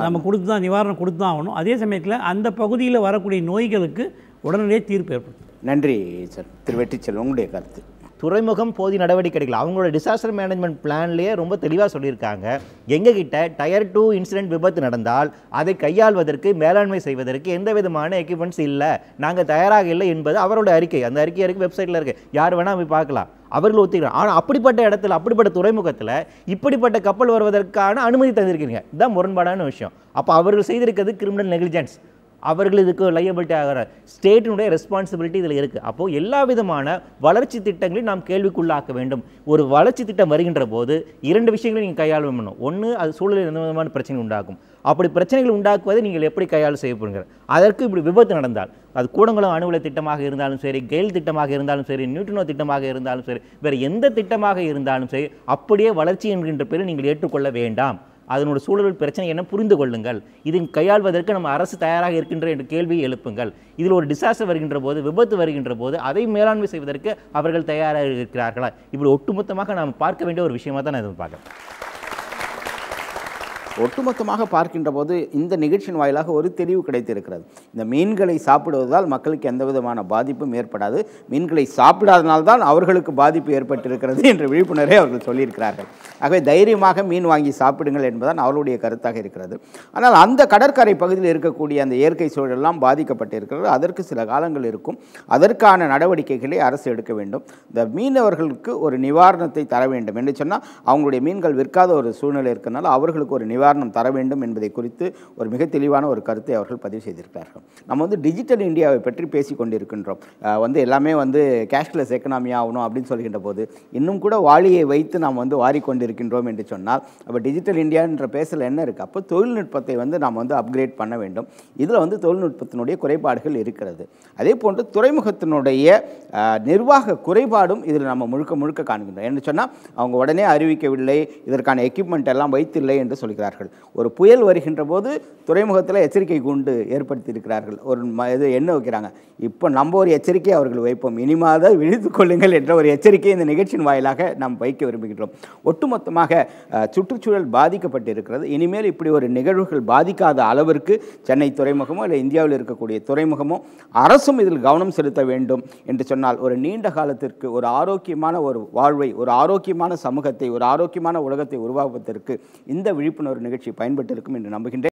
நம்ம கொடுத்து தான் நிவாரணம் கொடுத்து தான் ஆகணும். அதே சமயத்தில் அந்த பகுதியில் வரக்கூடிய நோய்களுக்கு உடனடியே தீர்ப்பு ஏற்படும். நன்றி சார். திரு வெற்றிச்செல்வன், உங்களுடைய கருத்து. துறைமுகம் போதிய நடவடிக்கை எடுக்கல. அவங்களோட டிசாஸ்டர் மேனேஜ்மெண்ட் பிளான்லேயே ரொம்ப தெளிவாக சொல்லியிருக்காங்க. எங்ககிட்ட Tier 2 இன்சிடென்ட் விபத்து நடந்தால் அதை கையாள்வதற்கு, மேலாண்மை செய்வதற்கு எந்த விதமான எக்யூப்மெண்ட்ஸ் இல்லை, நாங்கள் தயாராக இல்லை என்பது அவரோட அறிக்கை. அந்த அறிக்கை இருக்குது, வெப்சைட்டில் இருக்குது, யார் வேணால் போய் பார்க்கலாம். அவர்கள் ஒத்துக்கிறாங்க. ஆனால் அப்படிப்பட்ட இடத்துல, அப்படிப்பட்ட துறைமுகத்தில் இப்படிப்பட்ட கப்பல் வருவதற்கான அனுமதி தந்திருக்கிறீங்க. இதுதான் முரண்பாடான விஷயம். அப்போ அவர்கள் செய்திருக்கிறது கிரிமினல் நெக்லிஜென்ஸ். அவர்கள் இதுக்கு லையபிலிட்டி ஆகிற ஸ்டேட்டினுடைய ரெஸ்பான்சிபிலிட்டி இதில் இருக்குது. அப்போது எல்லா விதமான வளர்ச்சி திட்டங்களையும் நாம் கேள்விக்குள்ளாக்க வேண்டும். ஒரு வளர்ச்சி திட்டம் வருகின்ற போது 2 விஷயங்களை நீங்கள் கையாள வேணும். ஒன்று, அது சூழலில் எந்த விதமான பிரச்சனை உண்டாகும். அப்படி பிரச்சனைகள் உண்டாக்குவதை நீங்கள் எப்படி கையாள செய்ய போகிறீங்க? அதற்கு இப்படி விபத்து நடந்தால், அது கூடங்குளம் அணுகுலை திட்டமாக இருந்தாலும் சரி, கெயில் திட்டமாக இருந்தாலும் சரி, நியூட்ரினோ திட்டமாக இருந்தாலும் சரி, வேறு எந்த திட்டமாக இருந்தாலும் சரி, அப்படியே வளர்ச்சி என்கின்ற பேரில் நீங்கள் ஏற்றுக்கொள்ள வேண்டாம். அதனோட சூழல் பிரச்சனை என்ன புரிந்து கொள்ளுங்கள். இதை கையாள்வதற்கு நம்ம அரசு தயாராக இருக்கின்ற என்ற கேள்வியை எழுப்புங்கள். இதில் ஒரு டிசாஸ்டர் வருகின்ற போது, விபத்து வருகின்ற போது அதை மேலாண்மை செய்வதற்கு அவர்கள் தயாராக இருக்கிறார்களா? இப்படி ஒட்டுமொத்தமாக நாம் பார்க்க வேண்டிய ஒரு விஷயமாக தான் நான் இதை பார்க்குறேன். ஒட்டுமொத்தமாக பார்க்கின்ற போது இந்த நிகழ்ச்சியின் வாயிலாக ஒரு தெளிவு கிடைத்திருக்கிறது. இந்த மீன்களை சாப்பிடுவதால் மக்களுக்கு எந்த விதமான பாதிப்பும் ஏற்படாது, மீன்களை சாப்பிடாதனால்தான் அவர்களுக்கு பாதிப்பு ஏற்பட்டிருக்கிறது என்ற விழிப்புணர்வை அவர்கள் சொல்லியிருக்கிறார்கள். ஆகவே தைரியமாக மீன் வாங்கி சாப்பிடுங்கள் என்பதுதான் அவர்களுடைய கருத்தாக இருக்கிறது. ஆனால் அந்த கடற்கரை பகுதியில் இருக்கக்கூடிய அந்த இயற்கை சூழலெல்லாம் பாதிக்கப்பட்டிருக்கிறது. அதற்கு சில காலங்கள் இருக்கும். அதற்கான நடவடிக்கைகளை அரசு எடுக்க வேண்டும். இந்த மீனவர்களுக்கு ஒரு நிவாரணத்தை தர வேண்டும் என்று சொன்னால் அவங்களுடைய மீன்கள் விற்காத ஒரு சூழ்நிலை இருக்கிறதுனால அவர்களுக்கு ஒரு நிவாரணம் தர வேண்டும் என்பதை குறித்து ஒரு மிக தெளிவான ஒரு கருத்தை அவர்கள் பதிவு செய்திருக்கிறார்கள். நம்ம டிஜிட்டல் இந்தியாவை பற்றி பேசி கொண்டிருக்கின்றோம். எல்லாமே கேஷ்லெஸ் எக்கனாமி ஆகணும் அப்படின்னு சொல்கின்ற போது இன்னும் கூட வாளியை வைத்து நாம் வாரிக்கொண்டிருக்கின்றோம் என்று சொன்னால் அப்போ டிஜிட்டல் இந்தியான்ற பேசல என்ன இருக்குது? அப்போ தொழில்நுட்பத்தை நாம் அப்கிரேட் பண்ண வேண்டும். இதில் தொழில்நுட்பத்தினுடைய குறைபாடுகள் இருக்கிறது. அதே போன்று துறைமுகத்தினுடைய நிர்வாக குறைபாடும் இதில் நம்ம முழுக்க முழுக்க காண்கின்றோம். என்ன சொன்னால் அவங்க உடனே அறிவிக்கவில்லை, இதற்கான எக்யூப்மெண்ட் எல்லாம் வைத்தில்லை என்று சொல்கிறார்கள். ஒரு புயல் வருகின்ற போது துறைமுகத்தில் எச்சரிக்கை கூண்டு ஏற்படுத்தியிருக்கிறார்கள். ஒரு இது என்ன வைக்கிறாங்க, இப்போ நம்ம ஒரு எச்சரிக்கை அவர்கள் வைப்போம், இனிமாத விழித்து கொள்ளுங்கள் என்ற ஒரு எச்சரிக்கை இந்த நிகழ்ச்சியின் வாயிலாக நாம் வைக்க விரும்புகின்றோம். ஒட்டுமொத்தமாக சுற்றுச்சூழல் பாதிக்கப்பட்டிருக்கிறது. இனிமேல் இப்படி ஒரு நிகழ்வுகள் பாதிக்காத அளவிற்கு சென்னை துறைமுகமோ இல்லை இந்தியாவில் இருக்கக்கூடிய துறைமுகமோ அரசும் இதில் கவனம் செலுத்த வேண்டும் என்று சொன்னால் ஒரு நீண்ட காலத்திற்கு ஒரு ஆரோக்கியமான ஒரு வாழ்வை, ஒரு ஆரோக்கியமான சமூகத்தை, ஒரு ஆரோக்கியமான உலகத்தை உருவாக்குவதற்கு இந்த விழிப்புணர்வு நிகழ்ச்சி பயன்பட்டு இருக்கும் என்று நம்புகின்றேன்.